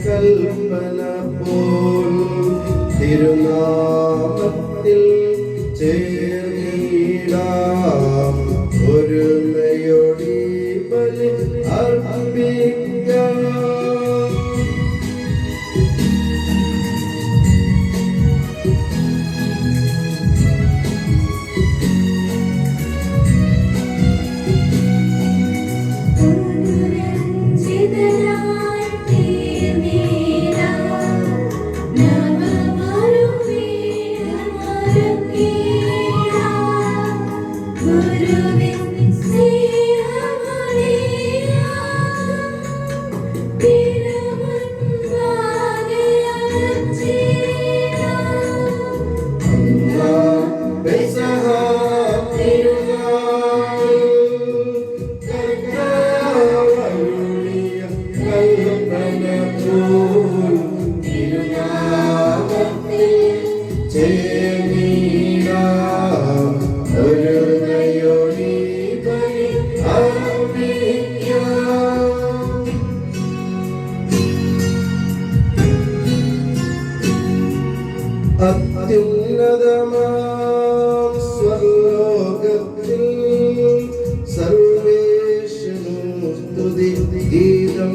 കൽപ്പന പോൽ തിരുനാമത്തിൽ ചേർന്നിടാം ഒരുമയോടി ബലി അർപ്പിക്കാം. അത്യുന്നതമാം സ്വർലോകത്തിൽ സർവേശ്വരനു സ്തുതി ഗീതം.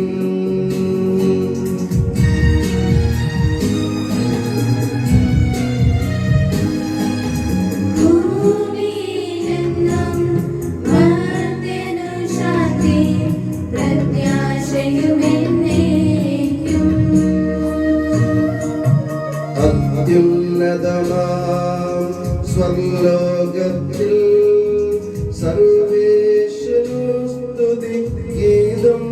അത്യുന്നതമാം സ്വർലോകത്തിൽ സർവേശ്വരനു സ്തുതി ഗീതം.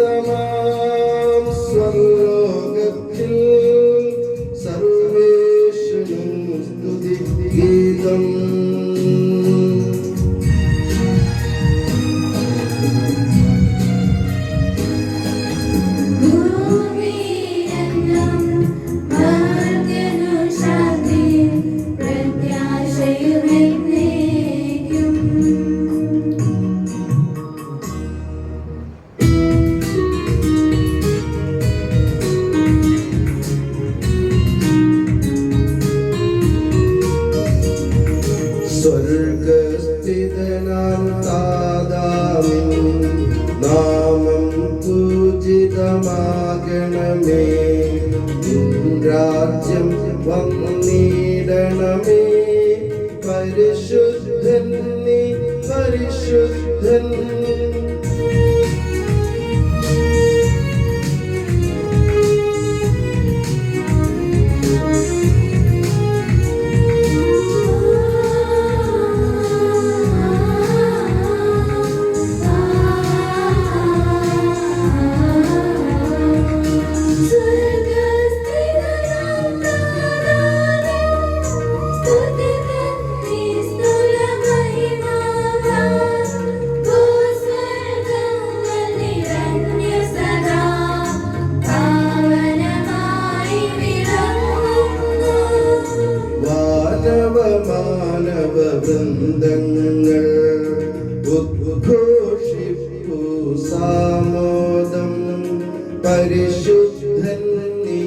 അത്യുന്നതമാം സ്വർലോകത്തിൽ സർവേശ്വരനു സ്തുതി ഗീതം. സ്വർഗസ്ഥിതനാം താതാവിൻ നാമം പൂജിതമാകണമേ. രാജ്യം വന്നിടണമേ. പരിശുദ്ധൻ നീ പരിശുദ്ധൻ. Goes സാമോദം പരിശുദ്ധൻ നീ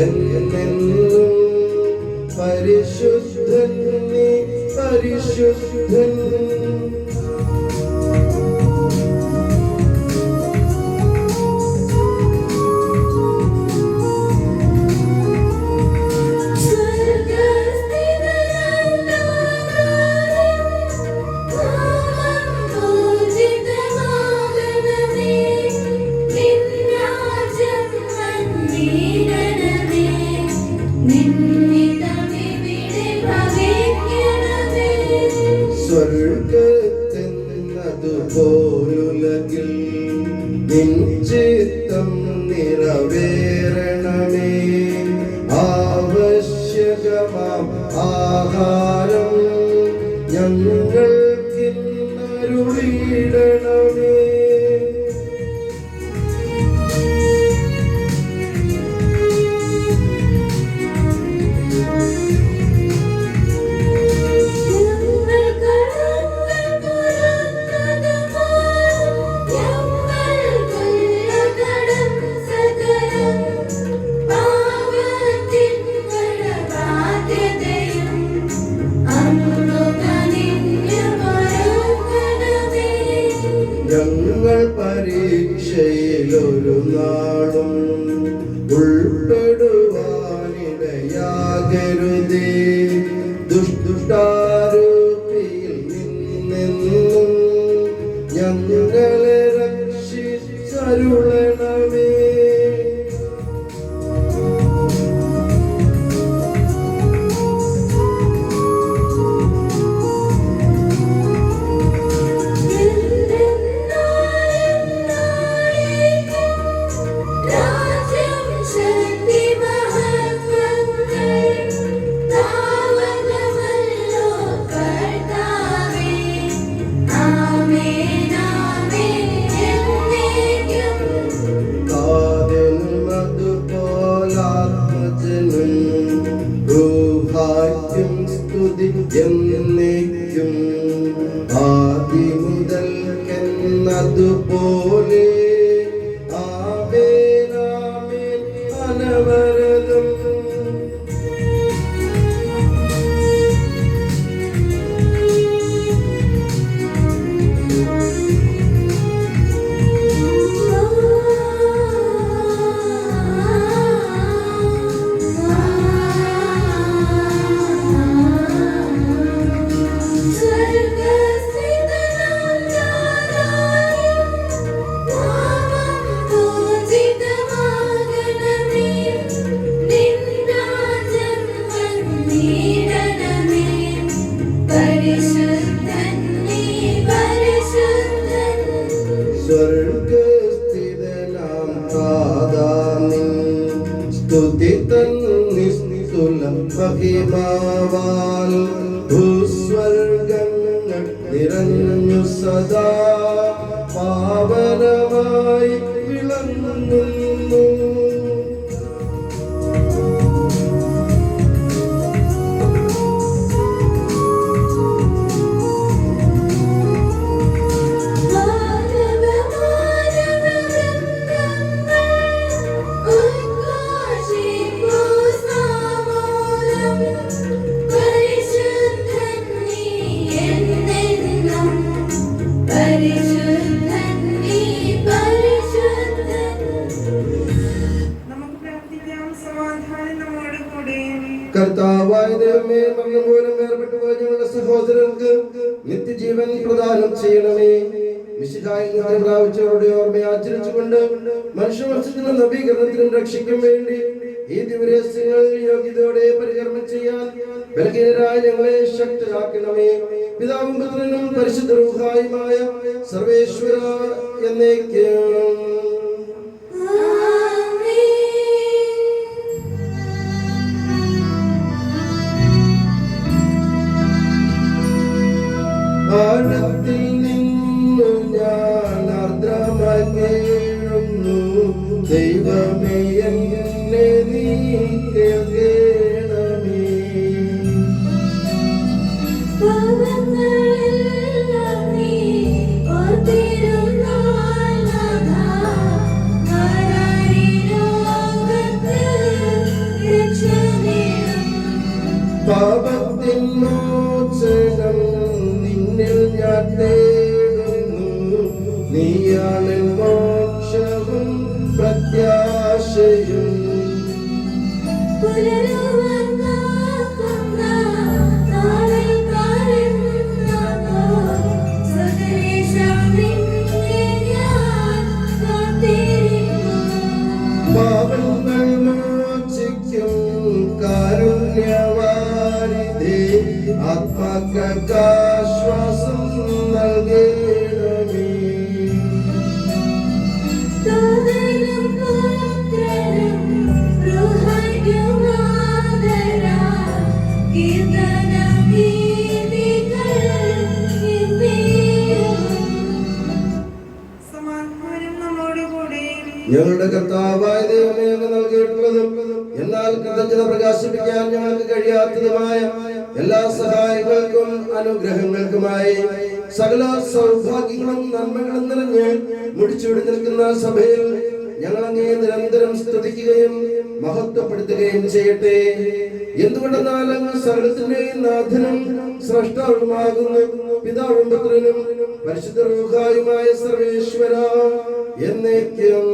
എന്നെന്നും പരിശുദ്ധൻ നീ പരിശുദ്ധൻ സ്വർഗത്തെന്നതുപോലുലകിൽ നിൻ ചിത്തം നിറവേറണമേ ആവശ്യകമാം ആഹാരം ഞങ്ങൾക്കിന്നരുളിയിടണമേ ഞങ്ങൾ പരീക്ഷയിലൊരു നാളും ഉൾപ്പെടുവാനിടയാകരുതേ ദുഷ്ടാരൂപിയിൽ നിന്നെന്നും ഞങ്ങളെ രക്ഷിച്ചരുളണമേ എന്നേക്കും ആദിമുതൽക്കെന്നതുപോലെ ആമേൻ ആമേൻ അനവരതം സ്വർഗസ്ഥിതനാം താതാനിൻ സ്തുതി തന്നിസ്തുല മഹിമാവാൽ ഭൂസ്വർഗങ്ങൾ നിറഞ്ഞു സദാ പാവനമായി വിളങ്ങുന്നു കർത്താവായ ദൈവമേ, മരണപോലും വേർപെട്ടു പോയ ഞങ്ങളുടെ സഹോദരർക്ക് നിത്യജീവൻ പ്രദാനം ചെയ്യണമേ. മിശിഹായിൽ നിദ്ര പ്രാപിച്ചവരുടെ ഓർമ്മയെ ആചരിച്ചുകൊണ്ട് മനുഷ്യവംശത്തിനും നവീകരണത്തിനും രക്ഷയ്ക്കും വേണ്ടി ഈ ദിവരഹസ്യങ്ങൾ യോഗ്യതയോടെ പരികർമ്മം ചെയ്യാൻ ബലഹീനരായ ഞങ്ങളെ ശക്തരാക്കണമേ. പിതാവും പുത്രനും പരിശുദ്ധ റൂഹായുമായ സർവേശ്വര എന്നേക്കും. ആഴത്തിൽ നിന്നു ഞാൻ ആർദ്രമായി കേഴുന്നു, ദൈവമേ എന്നെ നീ കേൾക്കണമേ. പാപങ്ങളെല്ലാം നീ ഓർത്തിരുന്നാൽ ഞങ്ങളുടെ കർത്താവായ ദൈവമേ, അങ്ങ് നൽകിയിട്ടുള്ളതും എന്നാൽ കൃതജ്ഞത പ്രകാശിപ്പിക്കാൻ ഞങ്ങൾക്ക് കഴിയാത്തതുമായ എല്ലാ സഹായങ്ങൾക്കും അനുഗ്രഹങ്ങൾക്കുമായി സകല സൗഭാഗ്യങ്ങളും നന്മകളും നിറഞ്ഞ് മുടിച്ചുവിടി നിൽക്കുന്ന സഭയിൽ ഞങ്ങൾ അങ്ങേ നിരന്തരം സ്തുതിക്കുകയും മഹത്വപ്പെടുത്തുകയും ചെയ്യട്ടെ. എന്തുകൊണ്ടെന്നാൽ അങ്ങ് സകലത്തിന്റെയും നാഥനും സ്രഷ്ടാവുമാകുന്നു. പിതാവും പുത്രനും പരിശുദ്ധ റൂഹായുമായ സർവേശ്വര എന്നേക്കും.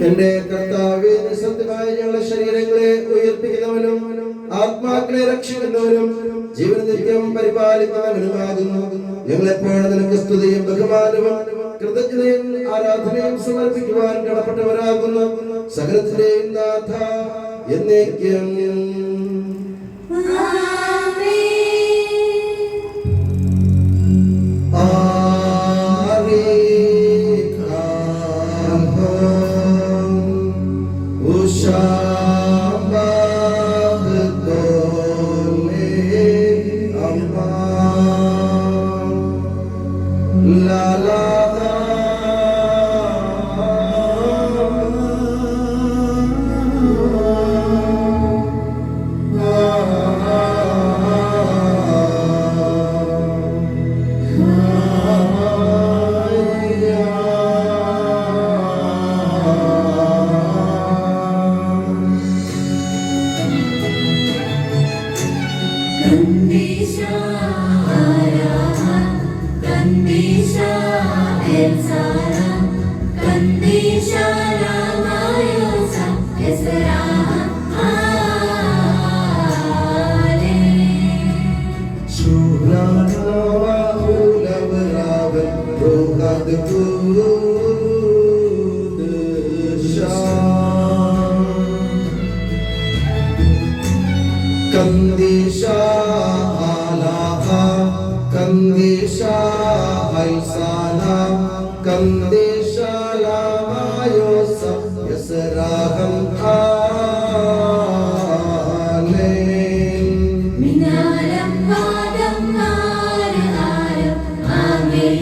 എന്റെ കർത്താവേ, സത്യമായി ഞങ്ങളുടെ ശരീരങ്ങളെ ഉയർപ്പിക്കുന്നവനും ആത്മാക്കളെ രക്ഷിക്കുന്നവനും ജീവൻ നിത്യം പരിപാലിക്കുന്നവനുമാകുന്നു. ഞങ്ങളെപ്പോഴും നിനക്ക് സ്തുതിയും ബഹുമാനവും കൃതജ്ഞതയും ആരാധനയും സമർപ്പിക്കുവാൻ കടപ്പെട്ടവരാകുന്നു. സകലത്തിന്റെയും നാഥ എന്നേക്കും. Kandisha lamayosa Esraham Amen. Minalam Padam Aram Amen.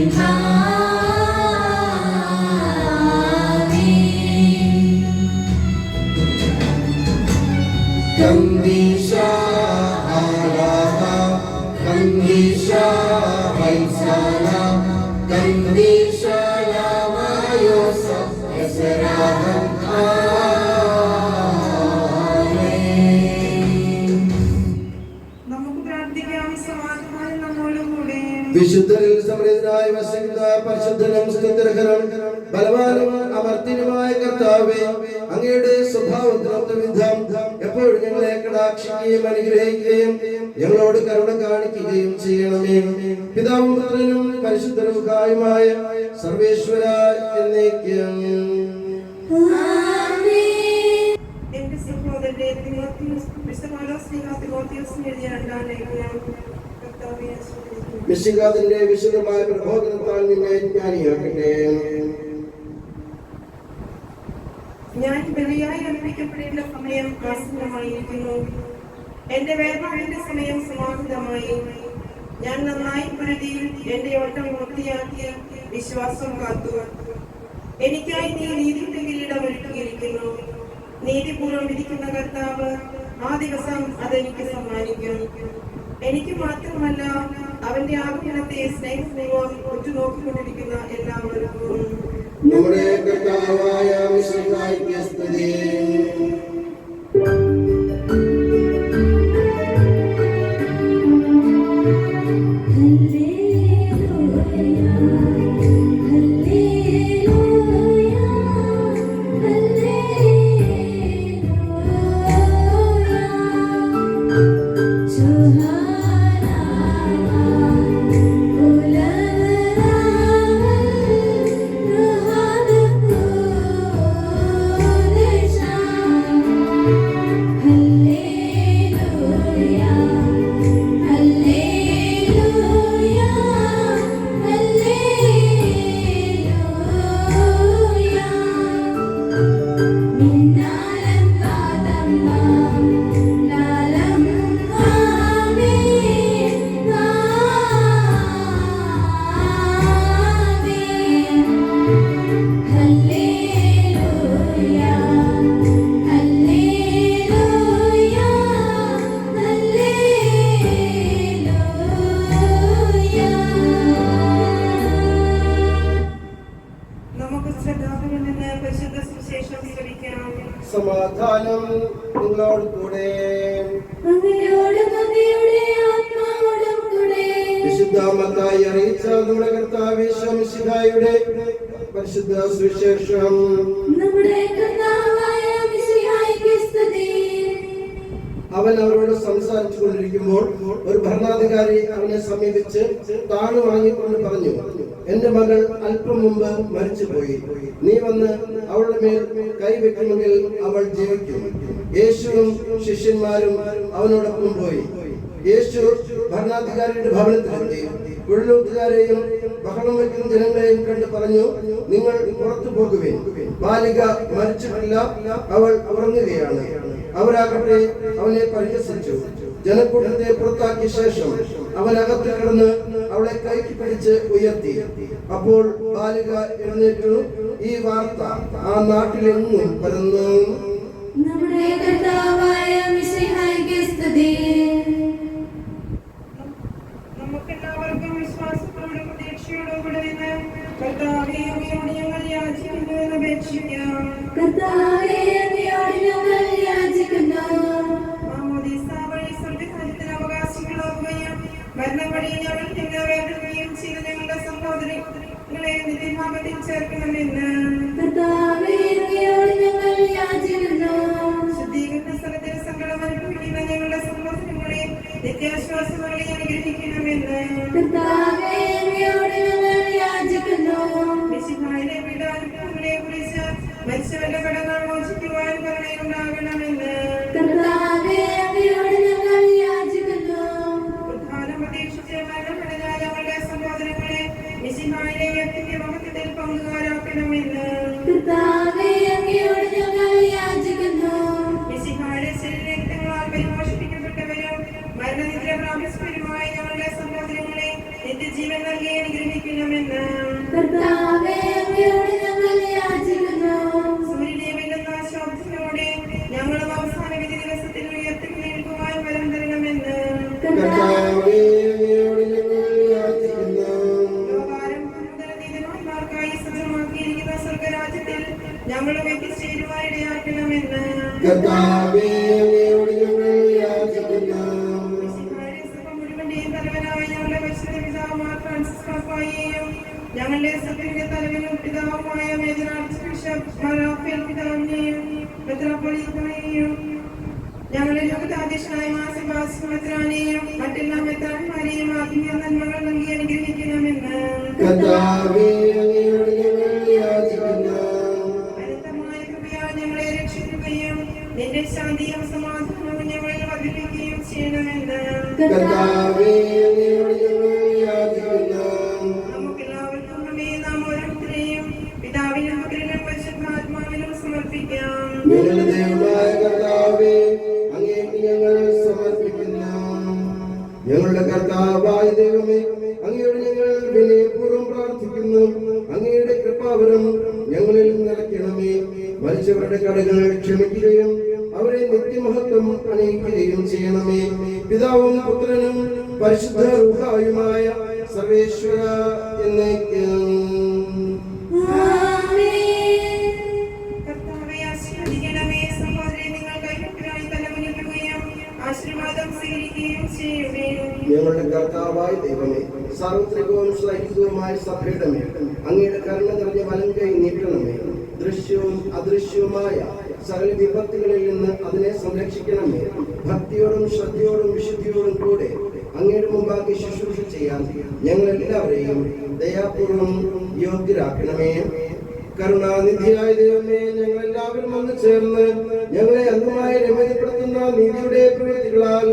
Kandisha Alaha, Kandisha Haisala, Kandisha Lama Yosef, Esraham Amen. നമുക്ക് പ്രാർത്ഥിക്കാം. സമാധാനം നമ്മോടുകൂടെ. വിശുദ്ധരിൽ സമൃദ്ധനായി വസിക്കുന്ന പരിശുദ്ധനും സ്തുത്യർഹനും ബലവാനും അമർത്യനുമായ കർത്താവേ, അങ്ങയുടെ സ്വഭാവത്തിനൊത്ത വിധം എപ്പോഴും ഞങ്ങളെ കടാക്ഷിക്കുകയും അനുഗ്രഹിക്കുകയും ഞങ്ങളോട് കരുണ കാണിക്കുകയും ചെയ്യണമേ. പിതാവും പുത്രനും പരിശുദ്ധനുമായ സർവേശ്വര എന്നേക്കും. എന്റെ സഹോദരനെ എഴുതിയ രണ്ടാം ലേഖനം കർത്താവേ ആശീർവദിക്കുന്നു. മിശിഹായുടെ വിശുദ്ധമായ പ്രബോധനത്താൽ നിന്നെ ജ്ഞാനിയാക്കട്ടെ. ഞാൻ ബലിയായി അർപ്പിക്കപ്പെടേണ്ട സമയം ആസന്നമായിരിക്കുന്നു. എന്റെ വേർപാടിന്റെ സമയം സമാഹിതമായി. ഞാൻ നന്നായി പൊരുതി എന്റെ ഓട്ടം പൂർത്തിയാക്കി വിശ്വാസം കാത്തു. എനിക്കായി നീ നീതിയുടെ കിരീടം ഒരുക്കിയിരിക്കുന്നു. നീതിപൂർവ്വം വിധിക്കുന്ന കർത്താവ് ആ ദിവസം അതെനിക്ക് സമ്മാനിക്കും. എനിക്ക് മാത്രമല്ല, അവന്റെ ആഗമനത്തെ സ്നേഹപൂർവ്വം ഉറ്റുനോക്കിക്കൊണ്ടിരിക്കുന്ന എല്ലാവർക്കും. നമ്മുടെ കർത്താവായ മിശിഹായ്ക്ക് സ്തുതി. നമുക്ക് ശ്രദ്ധാപുരം നിന്ന് പരിശുദ്ധ സുവിശേഷം സ്വീകരിക്കാം. സമാധാനം നിങ്ങളോട് കൂടെ. വിശുദ്ധ മത്തായി അറിയിച്ച നമ്മുടെ കർത്താവ് യേശു മിശിഹായുടെ പരിശുദ്ധ സുവിശേഷം. അവൻ അവരോട് സംസാരിച്ചു കൊണ്ടിരിക്കുമ്പോൾ ഒരു ഭരണാധികാരി അവനെ സമീപിച്ച് താണു വാങ്ങിക്കൊണ്ട് പറഞ്ഞു, എന്റെ മകൾ അല്പം മുമ്പ് മരിച്ചുപോയി. നീ വന്ന് അവളുടെ മേൽ കൈവെക്കുമെങ്കിൽ അവൾ ജീവിക്കും. യേശുവും ശിഷ്യന്മാരും അവനോടൊപ്പം പോയി. യേശു ഭരണാധികാരിയുടെ ഭവനത്തിലെത്തി. കുഴലൂത്തുകാരെയും ബഹളം വയ്ക്കുന്ന ജനങ്ങളെയും കണ്ട് പറഞ്ഞു, നിങ്ങൾ പുറത്തു പോകുവിൻ. ബാലിക മരിച്ചിട്ടില്ല, അവൾ ഉറങ്ങുകയാണ്. അവരാകട്ടെ അവനെ പരിഹസിച്ചു. ജനക്കൂട്ടത്തെ പുറത്താക്കിയ ശേഷം അവൻ അകത്ത് കിടന്ന് അവളെ കൈക്ക് പിടിച്ച് ഉയർത്തി. അപ്പോൾ ബാലിക എഴുന്നേറ്റു. ഈ വാർത്ത ആ നാട്ടിലെങ്ങും പരന്നു. നമ്മുടെ കർത്താവായ മിശിഹായ്ക്ക് സ്തുതി. നമുക്കെല്ലാവർക്കും വിശ്വാസത്തോടും പ്രതീക്ഷയോടും കൂടെ നിന്ന് കർത്താവേ, അങ്ങയോട് ഞങ്ങൾ യാചിക്കുന്നു എന്ന് അപേക്ഷിക്കാം. കർത്താവേ, അങ്ങയോട് ഞങ്ങൾ യാചിക്കുന്നു. മാമോദീസ വഴി സ്വർഗ്ഗരാജ്യത്തിന് അവകാശികളാവുകയും മരണം വഴി ഞങ്ങൾ നിന്ന് വേർപെടുകയും ചെയ്ത ഞങ്ങളുടെ സഹോദരങ്ങളെ നിത്യഭാഗത്തിൽ ചേർക്കണമെന്ന് കർത്താവേ, അങ്ങയോട് ഞങ്ങൾ യാചിക്കുന്നു. ശുദ്ധീകരണ സ്ഥലത്തിന് സങ്കടം അനുഭവിക്കുന്ന ഞങ്ങളുടെ സഹോദരങ്ങളെ നിത്യാശ്വാസം വഴി അനുഗ്രഹിക്കണമെന്ന് കർത്താവേ, അങ്ങയോട് ഞങ്ങൾ യാചിക്കുന്നു. മിശിഹായിലെ പീഡാനുഭവങ്ങളെ കുറിച്ച് മരിച്ചവരുടെ കടങ്ങൾ മോചിക്കുവാൻ കരുണയുണ്ടാകണമെന്ന് കർത്താവേ, അങ്ങയോട് ഞങ്ങൾ യാചിക്കുന്നു. ഉദ്ധാനം പ്രതീക്ഷിച്ച് മരണമടഞ്ഞ ഞങ്ങളുടെ സഹോദരങ്ങളെ മിശിഹായിലെ വ്യക്തിന്റെ മഹത്വത്തിൽ പങ്കുകാരാക്കണമെന്ന് കർത്താവേ, അങ്ങയോട് ഞങ്ങൾ ഞങ്ങളും എത്തിച്ചേരുവാനിടയാക്കണമെന്ന് കർത്താവേ, അങ്ങയോട് ഞങ്ങൾ യാചിക്കുന്നു. മിശിഹായുടെ സഭ മുഴുവന്റെയും തലവനായ ഞങ്ങളുടെ പരിശുദ്ധ പിതാവുമായ ഫ്രാൻസിസ് പാപ്പായെയും ഞങ്ങളുടെ സഭയുടെ തലവനും പിതാവുമായ മേജർ ആർച്ച് ബിഷപ്പ് റാഫേൽ പിതാവിനെയും മെത്രാപ്പൊലീത്തയെയും ഞങ്ങളുടെ ലോകത്താധ്യക്ഷനായ മാസിബാസ് മെത്രാനെയും മറ്റെല്ലാ മെത്രാന്മാരെയും ആത്മീയ നന്മകൾ നൽകി അനുഗ്രഹിക്കണമെന്ന് കർത്താവേ, അങ്ങയോട് ഞങ്ങൾ യാചിക്കുന്നു. അനന്തമായ കൃപയാൽ ഞങ്ങളെ രക്ഷിക്കുകയും നിന്റെ ശാന്തിയും സമാധാനവും ഞങ്ങളിൽ വർദ്ധിപ്പിക്കുകയും ചെയ്യണമെന്ന് കർത്താവേ, അങ്ങയോട് ഞങ്ങൾ യാചിക്കുന്നു. നമുക്കെല്ലാവർക്കും നമ്മെ നാം ഓരോരുത്തരെയും പിതാവിനും പുത്രനും പരിശുദ്ധാത്മാവിനും സമർപ്പിക്കാം. ഞങ്ങളുടെ ദൈവമായ കർത്താവേ, അങ്ങേക്ക് ഞങ്ങൾ സമർപ്പിക്കുന്നു. ഞങ്ങളുടെ കർത്താവായ ദൈവമേ, അങ്ങയോട് ഞങ്ങൾ വിനയപൂർവ്വം പ്രാർത്ഥിക്കുന്നു. അങ്ങയുടെ കൃപാവരം ഞങ്ങളിൽ നിറയ്ക്കണമേ. മരിച്ചവരുടെ കടകൾ ക്ഷമിക്കുകയും അവരെ നിത്യമഹത്വം അണിയിക്കുകയും ചെയ്യണമേ. പിതാവും പുത്രനും പരിശുദ്ധ റൂഹായുമായ സർവേശ്വര എന്നേക്കും. കർത്താവേ, ആശീർവദിക്കണമേ. സഹോദരരെ, നിങ്ങൾ കൈകൾക്കായി തലകുനിക്കുകയും ആശീർവാദം സ്വീകരിക്കുകയും ചെയ്യുകയും ഞങ്ങളുടെ കർത്താവായ ദൈവമേ, സാർവത്രികവും ശ്ലൈഹികവുമായ സഭയുടെ മേൽ അങ്ങയുടെ കരുണ നിറഞ്ഞ വലം കൈ നീട്ടണമേ. ദൃശ്യവും അദൃശ്യവുമായ സകല വിപത്തുകളിൽ നിന്ന് അതിനെ സംരക്ഷിക്കണമേ. ഭക്തിയോടും ശ്രദ്ധയോടും വിശുദ്ധിയോടും കൂടെ അങ്ങയുടെ മുമ്പാകെ ശുശ്രൂഷ ചെയ്യാൻ ഞങ്ങൾ എല്ലാവരെയും ദയാപൂർവം യോഗ്യരാക്കണമേ. കരുണാനിധിയായ ദൈവമേ, ഞങ്ങൾ എല്ലാവരും ഒന്ന് ചേർന്ന് ഞങ്ങളെ അന്ധമായി രമ്യപ്പെടുത്തുന്ന നീതിയുടെ പ്രവൃത്തികളാൽ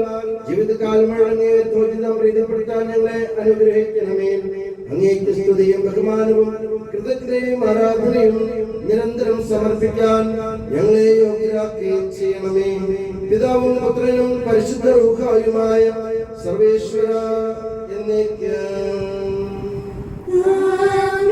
ജീവിതകാലം അങ്ങയെ ത്വരിതം പ്രീതിപ്പെടുത്താൻ ഞങ്ങളെ അനുഗ്രഹിക്കണമേ. അങ്ങേക്ക് സ്തുതിയും ബഹുമാനവും കൃതജ്ഞതയും ആരാധനയും നിരന്തരം സമർപ്പിക്കാൻ ഞങ്ങളെ യോഗ്യരാക്കുകയും ചെയ്യണമേ. പിതാവും പുത്രനും പരിശുദ്ധ റൂഹായുമായ സർവേശ്വര എന്നേക്കും. Al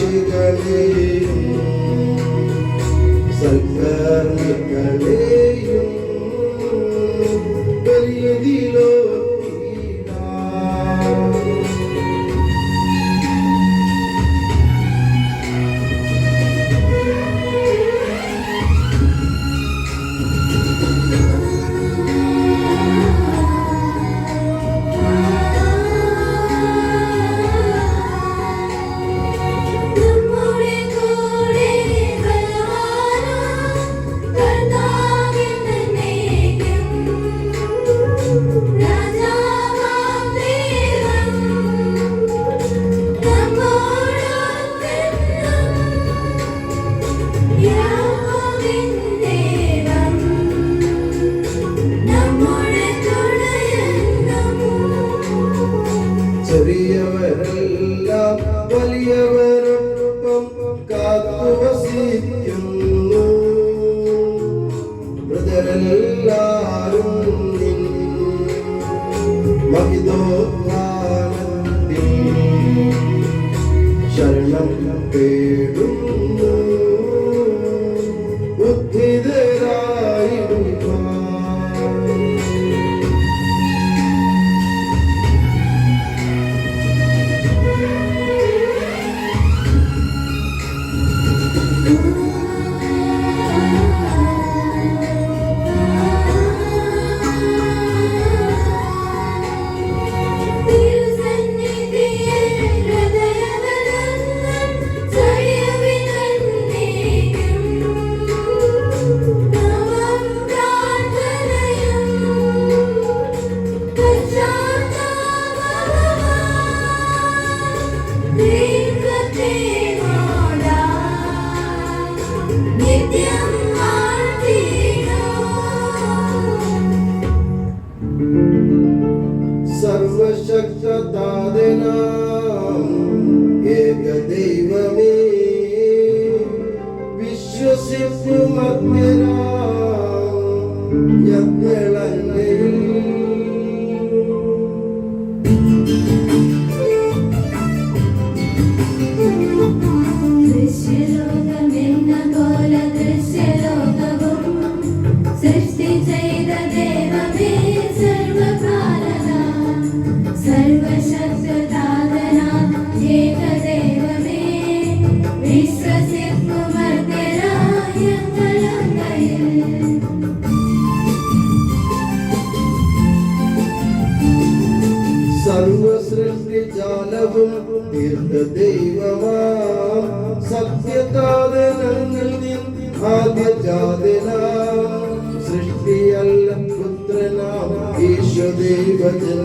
സാക്ഷികളെയും സൽക്കർമ്മികളെയും ബലിയിലോ ചെറിയവരെല്ലാം വലിയവരൊപ്പം കാത്തുവസിക്കുന്നു. മൃതരെല്ലാരും നിൻ മഹിതോത്ഥാനത്തിൽ ശരണം തേടുന്നു. ബുദ്ധിതരായിടുക സർവശക്തനാം ഏകദൈവമേ വിശ്വസിപ്പുമഗ്നരാം ഞങ്ങളങ്ങയിൽ സർവസൃഷ്ടിജാലവും ദൈവമാം സത്യതാതനങ്ങൾ ആദ്യജാതനാം സൃഷ്ടിയല്ല പുത്രനാം ഈശ്വദൈവജൻ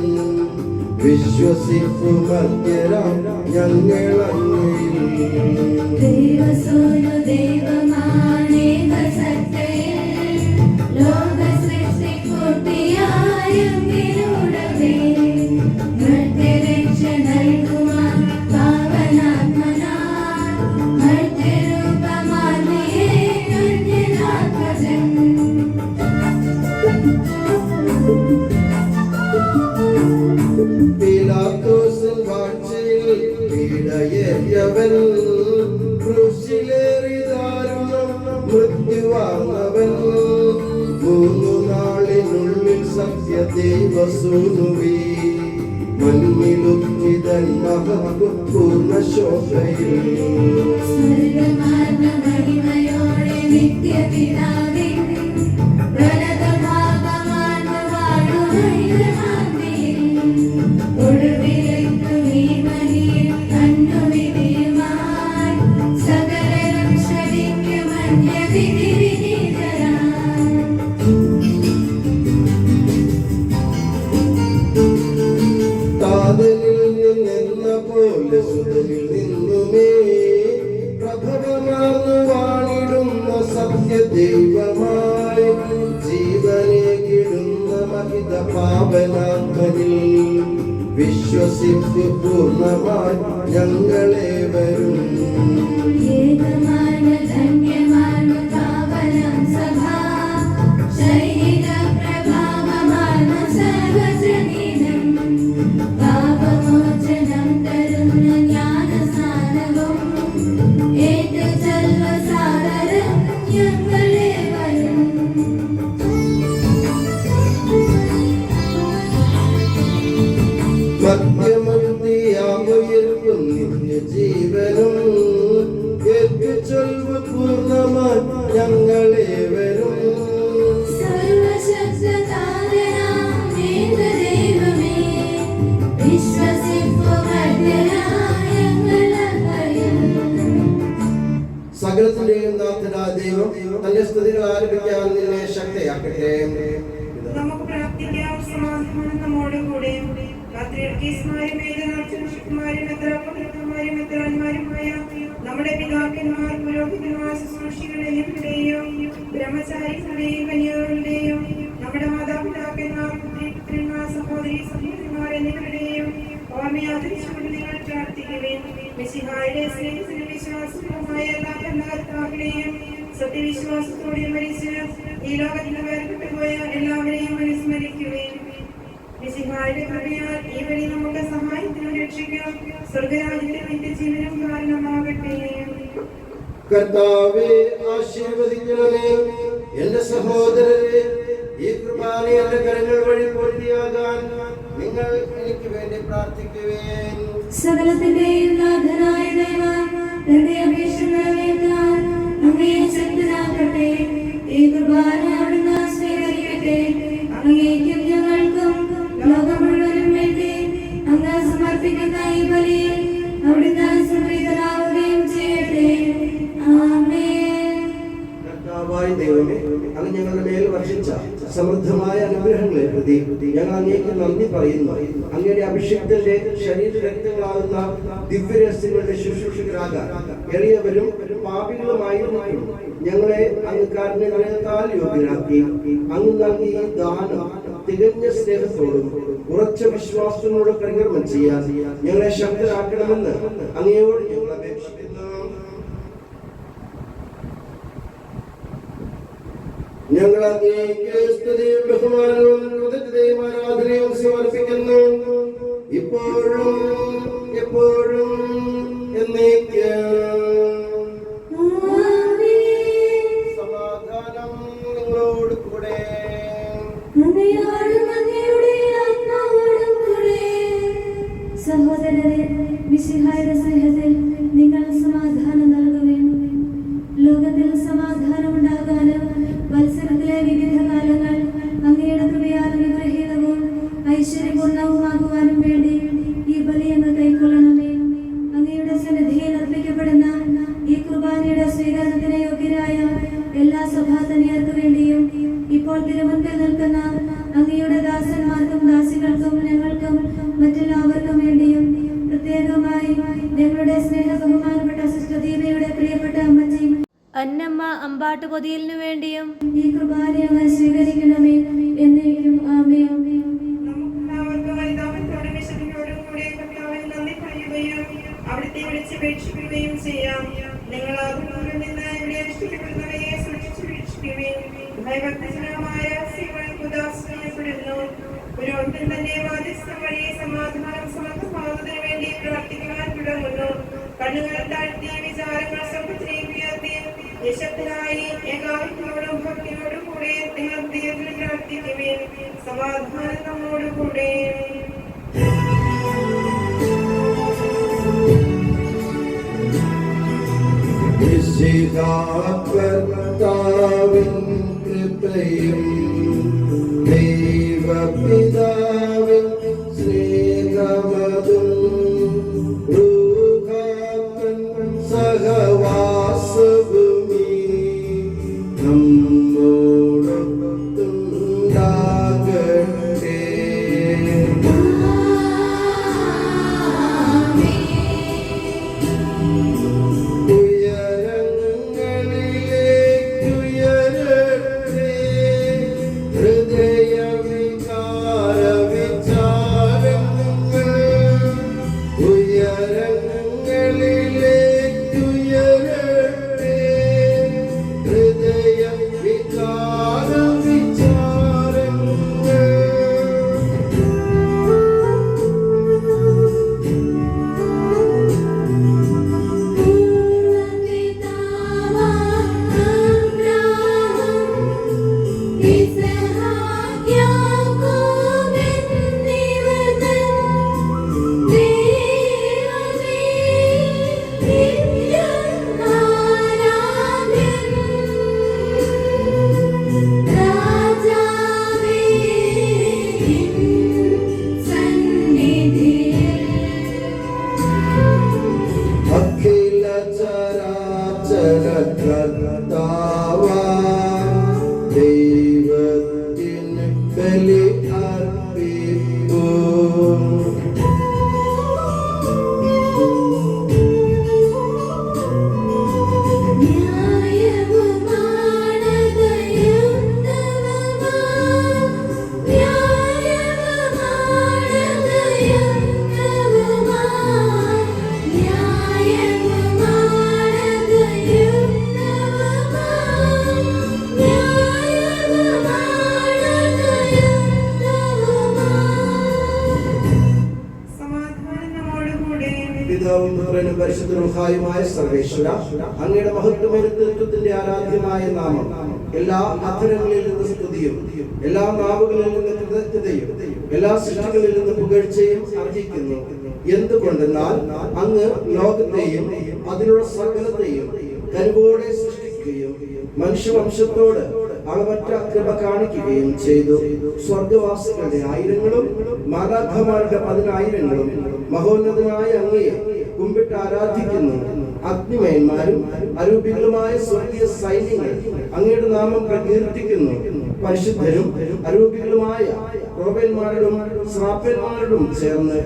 വിശ്വസിപ്പുമഗ്നരാം ഞങ്ങളങ്ങയിൽ ദൈവസൂനു ദൈവമാണേക സത്തയിൽ ലോക സൃഷ്ടി കൂട്ടിയായെങ്കിലുടവേ മർത്യരക്ഷ നൽകുവാൻ പാവനാത്മനാ മർത്യരൂപമാർന്നിയേ കന്യനാത്മജൻ പീലാത്തോസിൻ വാഴ്ചയിൽ പീഡയേറ്റവൻ ക്രൂശിലേറിയതാരുണ്ണം മൃത്യുവാർന്നവൻ 3 നാളിനുള്ളിൽ സത്യദൈവസൂനുവേ മണ്ണിലുദ്ധിതൻ മഹത്വപൂർണ്ണ ശോഭയിൽ സ്വർഗമാർന്ന മഹിമയോടെ നിത്യപിതാവേ വലതുഭാഗമാർന്ന വാഴുമൈതമാന്തിയിൽ ഒടുവിലെത്തും ഈ മഹിയിൽ കണ്ണുവിധിയുമായി സകലരും ശ്രവിക്കും അന്യവിധി വിനീതരായി താതനിൽ നിന്നെന്ന പോലെ സുതനിൽ നിന്നുമേ പ്രഭവമാർന്നു വാണിടുന്ന സത്യദൈവമായി ജീവനെ കിടുന്ന മഹിത പാവനാത്മനിൽ വിശ്വസിപ്പ് പൂർണ്ണമായി ഞങ്ങളെ വരും ഏകമാന ധന്യമാന പാവനം സഭാ ശൈലിക പ്രഭാവമാന സർവജനീനം മധ്യമൃതിയാമുയർക്കും നിത്യജീവനും ഏറ്റുചൊൽവ് പൂർണ്ണമായി ഞങ്ങളേവരും. സർവശക്തനാഥനാം ഏകദൈവമേ, വിശ്വസിപ്പുമർത്യനായ ഞങ്ങളഭയം. സകലത്തിന്റെയും നാഥനായ ദൈവം തന്റെ സ്തുതികൾ ആരംഭിക്കാൻ നിന്നെ ശക്തയാക്കട്ടെ. നമുക്ക് പ്രാർത്ഥിക്കാം. സമാധാനം നമ്മോട് കൂടെ. നമ്മുടെ പിതാക്കന്മാർ, പുരോഹിതന്മാർ, ശുശ്രൂഷികളെയും ബ്രഹ്മചാരികളുടെയും കന്യകളുടെയും നമ്മുടെ മാതാപിതാക്കന്മാർ, പുത്രിപുത്രന്മാർ, സഹോദരി സഹോദരിമാർ എന്നിവരുടെയും ഓർമ്മയാദരിച്ചുകൊണ്ട് നിങ്ങൾ പ്രാർത്ഥിക്കുകയും മിശിഹായുടെ സ്നേഹത്തിന് വിശ്വാസമായ എല്ലാ ഭരണകർത്താക്കളെയും സത്യവിശ്വാസത്തോടെ മരിച്ച് ഈ ലോകത്തിൽ വേർപെട്ടുപോയ എല്ലാവരെയും അനുസ്മരിക്കുകയും മിശിഹായുടെ കൃപയാൽ ഈ വഴി നമുക്ക് സഹായത്തിനും രക്ഷിക്കാം സ്വർഗരാജ്യത്തെ നിത്യജീവനും കാരണമാകട്ടെ. കർത്താവേ, ആശീർവദിക്കണമേ. എന്റെ സഹോദരരെ, ഈ കുർബാന എന്റെ കരങ്ങൾ വഴി പൂർത്തിയാകാൻ നിങ്ങൾ എനിക്ക് വേണ്ടി പ്രാർത്ഥിക്കുവേൻ. സകലത്തിന്റെയും നാഥനായ ദൈവം തന്റെ അപേക്ഷ നിറവേറ്റാൻ അങ്ങയെ ശക്തനാക്കട്ടെ. ഈ കുർബാന അവിടുന്ന് സ്വീകരിക്കട്ടെ. അങ്ങേക്കും ഞങ്ങൾക്കും ലോകം മുഴുവനും വേണ്ടി അങ്ങ് സമർപ്പിക്കുന്ന ഈ ബലിയിൽ അവിടുന്ന് സംപ്രീതനാവുകയും ചെയ്യട്ടെ. ആമേൻ. കർത്താവായ ദൈവമേ, അങ്ങ് ഞങ്ങളുടെ മേൽ വർഷിച്ച സമൃദ്ധമായ അനുഗ്രഹങ്ങളെ പ്രതി ഞങ്ങൾ അങ്ങേക്ക് നന്ദി പറയുന്നു. അങ്ങയുടെ അഭിഷിക്തന്റെ ശരീര രക്തങ്ങളാകുന്ന ദിവ്യരഹസ്യങ്ങളുടെ ശുശ്രൂഷകരാകാൻ എളിയവരും പാപികളുമായിരുന്നിട്ടും ഞങ്ങളെ അങ്ങ് കാരുണ്യത്താൽ യോഗ്യരാക്കി. അങ്ങ് നൽകി ഈ ദാനം തികഞ്ഞ സ്നേഹത്തോടും ഉറച്ച വിശ്വാസത്തോടും പരികർമ്മം ചെയ്യാൻ ഞങ്ങളെ ശക്തരാക്കണമെന്ന് അങ്ങയോട് ഞങ്ങൾ അപേക്ഷിക്കുന്നു. ഞങ്ങൾ അങ്ങേക്ക് സ്തുതിയും ബഹുമാനവും കൃതജ്ഞതയും ആരാധനയും സമർപ്പിക്കുന്നു, ഇപ്പോഴും എപ്പോഴും എന്നേക്കും. സമാധാനം നിങ്ങളോട് കൂടെ. സഹോദരരെ, മിശിഹായുടെ സ്നേഹത്തിൽ നിങ്ങൾ സമാധാനം നൽകുകയും ലോകത്തിൽ സമാധാനം ഉണ്ടാകാനും വത്സരത്തിലെ വിവിധ കാലങ്ങൾ അങ്ങയുടെ കൃപയാൽ അനുഗ്രഹീതവും ഐശ്വര്യപൂർണവുമാകുവാനും വേണ്ടി ഈ ബലിയങ്ങ് കൈക്കൊള്ളണമേ. അങ്ങയുടെ സന്നിധിയിൽ അർപ്പിക്കപ്പെടുന്ന ഈ കുർബാനയുടെ സ്വീകരണത്തിന് യോഗ്യരായ എല്ലാ സഭാതനിയർക്ക് വേണ്ടിയും ഇപ്പോൾ തിരുമുൻപിൽ നിൽക്കുന്ന അങ്ങയുടെ ദാസന്മാർക്കും ദാസികൾക്കും ഞങ്ങൾക്കും മറ്റെല്ലാവർക്കും വേണ്ടിയും പ്രത്യേകമായി ഞങ്ങളുടെ സ്നേഹ ബഹുമാനപ്പെട്ട സിസ്റ്റർ ദീപയുടെ പ്രിയപ്പെട്ട അമ്മച്ചി അന്നമ്മ അമ്പാട്ടുപൊതിയലിനു വേണ്ടിയും ഈ കുർബാന സ്വീകരിക്കണമേ എന്നേക്കും. ആമേൻ. അവിടുത്തെ വിളിച്ചപേക്ഷിക്കുകയും ചെയ്യാം. നിങ്ങൾ നിന്ന് ഇവിടെ അനുഷ്ഠിക്കപ്പെടുന്നവയെ സൂക്ഷിച്ചു വീക്ഷിക്കുകയും ഭയഭക്തജനമായ ഉദാസനപ്പെടുന്നു. പുരോഹിതൻ തന്റെ വാദിസ്ഥം വഴി സമാധാനം സമർത്ഥമാകുന്നതിന് വേണ്ടി പ്രവർത്തിക്കുവാൻ തുടങ്ങുന്നു. കണ്ണുകൾ താഴ്ത്തി വിചാരങ്ങൾ സർവത്തിലേക്ക് ഉയർത്തി നിശബ്ദനായി ഏകാഗ്രതയോടും ഭക്തിയോടും കൂടെ നിങ്ങൾ ദൈവത്തിൽ പ്രാർത്ഥിക്കുകയും സമാധാനം നമ്മോടുകൂടെ. കർത്താവിൻ കൃപയും ദൈവപിതാവിൻ സ്നേഹമതും രൂഹാതൻ സഹവാസവും നമ്മോടൊത്തുണ്ടാകട്ടെ. ഹൃദയവികാര വിചാരങ്ങൾ പിതാവും പുത്രനും പരിശുദ്ധ റൂഹായുമായ സർവേശ്വര, അങ്ങയുടെ മഹത്വമേറിത്വത്തിന്റെ ആരാധ്യമായ നാമം എല്ലാ അധരങ്ങളിൽ നിന്ന് സ്തുതിയും എല്ലാ നാവുകളിൽ നിന്ന് കൃതജ്ഞതയും എല്ലാ സൃഷ്ടികളിൽ നിന്ന് പുകഴ്ചയും അർഹിക്കുന്നു. എന്തുകൊണ്ടെന്നാൽ അങ്ങ് ലോകത്തെയും അതിലുള്ള സകലത്തെയും കരുവോടെ സൃഷ്ടിക്കുകയും മനുഷ്യവംശത്തോട് അളവറ്റ കൃപ കാണിക്കുകയും ചെയ്തു. സ്വർഗവാസികളുടെ ആയിരങ്ങളും മാലാഖമാരുടെ 10,000ങ്ങളും മഹോന്നതനായ അങ്ങയെ കുമ്പിട്ട് ആരാധിക്കുന്നു. അഗ്നിമയന്മാരും അരൂപികളുമായ സ്വർഗീയ സൈന്യങ്ങൾ അങ്ങയുടെ നാമം പ്രകീർത്തിക്കുന്നു. പരിശുദ്ധരും അരൂപികളുമായ ക്രോബന്മാരോടും ശ്രാപ്പന്മാരോടും ചേർന്ന്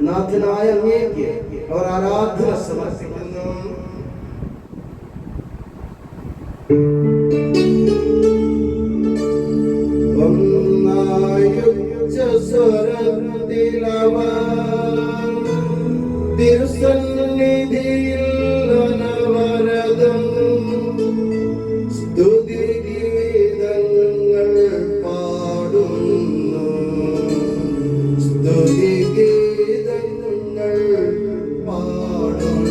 നാഥനായ അങ്ങേക്ക് അവർ ആരാധന സമർപ്പിക്കുന്നു. തിരുസന്നിധിയിൽ അനവരതം സ്തുതിഗീതങ്ങൾ പാടുന്നു, സ്തുതിഗീതങ്ങൾ പാടുന്നു.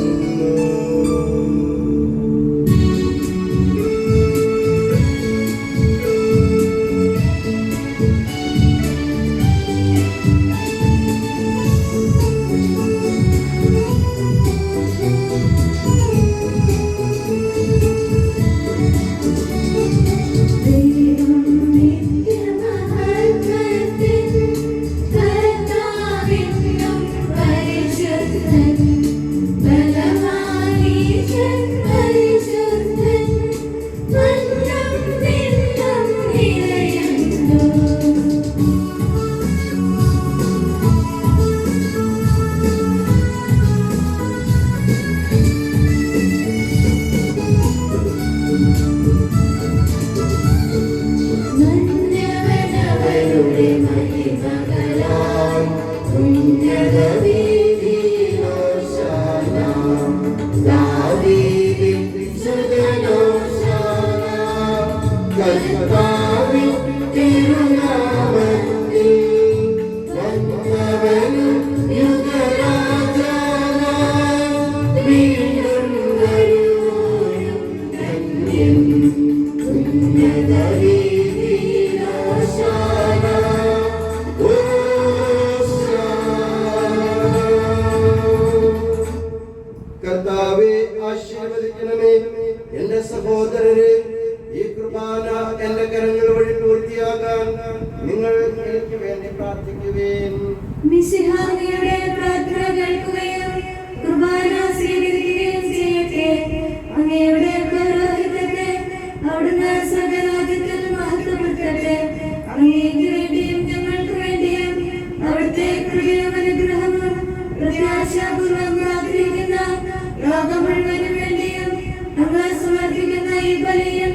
കർത്താവേ, ആശീർവദിക്കണമേ. എന്റെ സഹോദരരെ, ഈ കുർബാന എന്റെ കരങ്ങൾ വഴി പൂർത്തിയാകാൻ നിങ്ങൾ എനിക്ക് വേണ്ടി പ്രാർത്ഥിക്കുവേൻ. മിശിഹായുടെ പ്രാർത്ഥന കേൾക്കുകയും കുർബാന സ്വീകരിക്കുകയും ചെയ്യട്ടെ. അങ്ങയുടെ പൗരോഹിത്യത്തെ അവിടുന്ന് സ്വരാജ്യത്തിൽ മഹത്വപ്പെടുത്തട്ടെ. അങ്ങേക്ക് വേണ്ടിയും ഞങ്ങൾക്ക് വേണ്ടിയും അവിടുത്തെ കൃപയും അനുഗ്രഹവും പ്രത്യാശാപൂർവം പ്രാർത്ഥിക്കുന്ന ലോകം മുഴുവനും വേണ്ടിയും അങ്ങ് സമർപ്പിക്കുന്ന ഈ ബലിയിൽ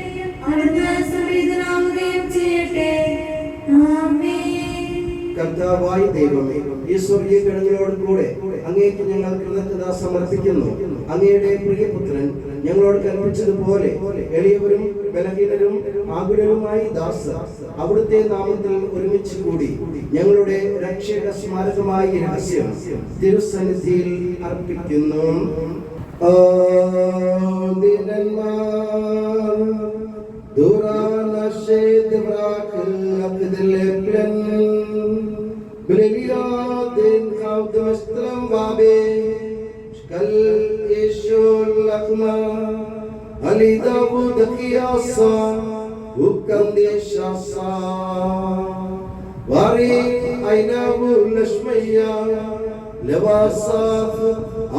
അവിടുന്ന് സംപ്രീതനാവുകയും ചെയ്യട്ടെ. ആമേൻ. കർത്താവായ ദൈവമേ, ഈ സ്വർഗീയ ഗണങ്ങളോട് കൂടെ അങ്ങേക്ക് ഞങ്ങൾ കൃതജ്ഞത സമർപ്പിക്കുന്നു. അങ്ങയുടെ പ്രിയപുത്രൻ ഞങ്ങളോട് കൽപ്പിച്ചതുപോലെ എളിയവരും ബലഹീനരും ആകുലരുമായി ദാസ അവിടുത്തെ നാമത്തിൽ ഒരുമിച്ച് കൂടി ഞങ്ങളുടെ രക്ഷയുടെ സ്മാരകമായ ഈ രഹസ്യം തിരുസന്നിധിയിൽ അർപ്പിക്കുന്നു. Ali Dawud Kiyasa Ukandeshasa Wari Ainabu Lashmaya Lewasaf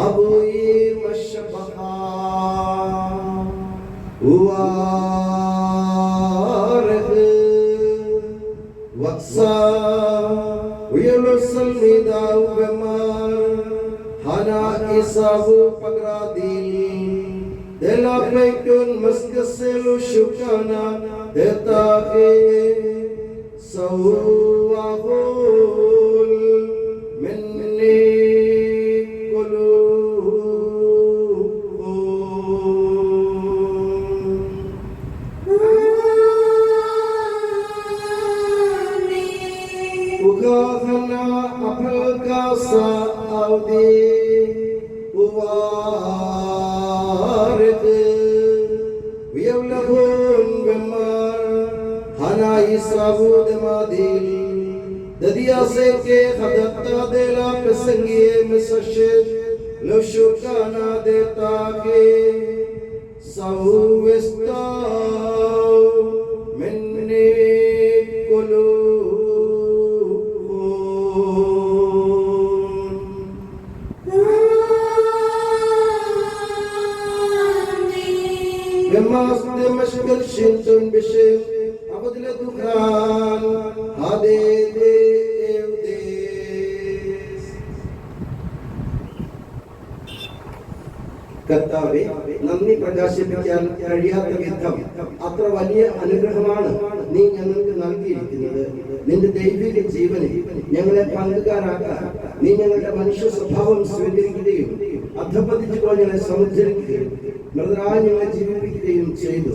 Abu'i Mashabaha Uwareh Waksa Uyulusal Midau Bemar Hana Isabu Pagradil Dela Pekun Maskaselu Shukana Detae Sawahul Minni Ukahana Apalkasa Audi साबूद मादिल ददिया से के खदता देला प्रसंगिए मिसशेष लशुकाना देता के सहुस्ता Minne Kullu Gemacht mashkul shintun bishim abdul dukhan hade devdes കർത്താവേ, നന്ദി പ്രകാശിപ്പിക്കാൻ കഴിയാത്ത വിധം അത്ര വലിയ അനുഗ്രഹമാണ് നീ ഞങ്ങൾക്ക് നൽകിയിരിക്കുന്നത്. നിന്റെ ദൈവിക ജീവനെ ഞങ്ങളെ പങ്കുകാരാക്കാൻ നീ ഞങ്ങളുടെ മനുഷ്യ സ്വഭാവം സ്വീകരിക്കുകയും അധപ്പതിച്ചു ഞങ്ങളെ സമുദ്ധരിക്കുകയും മൃതരായി ഞങ്ങളെ ജീവിപ്പിക്കുകയും ചെയ്തു.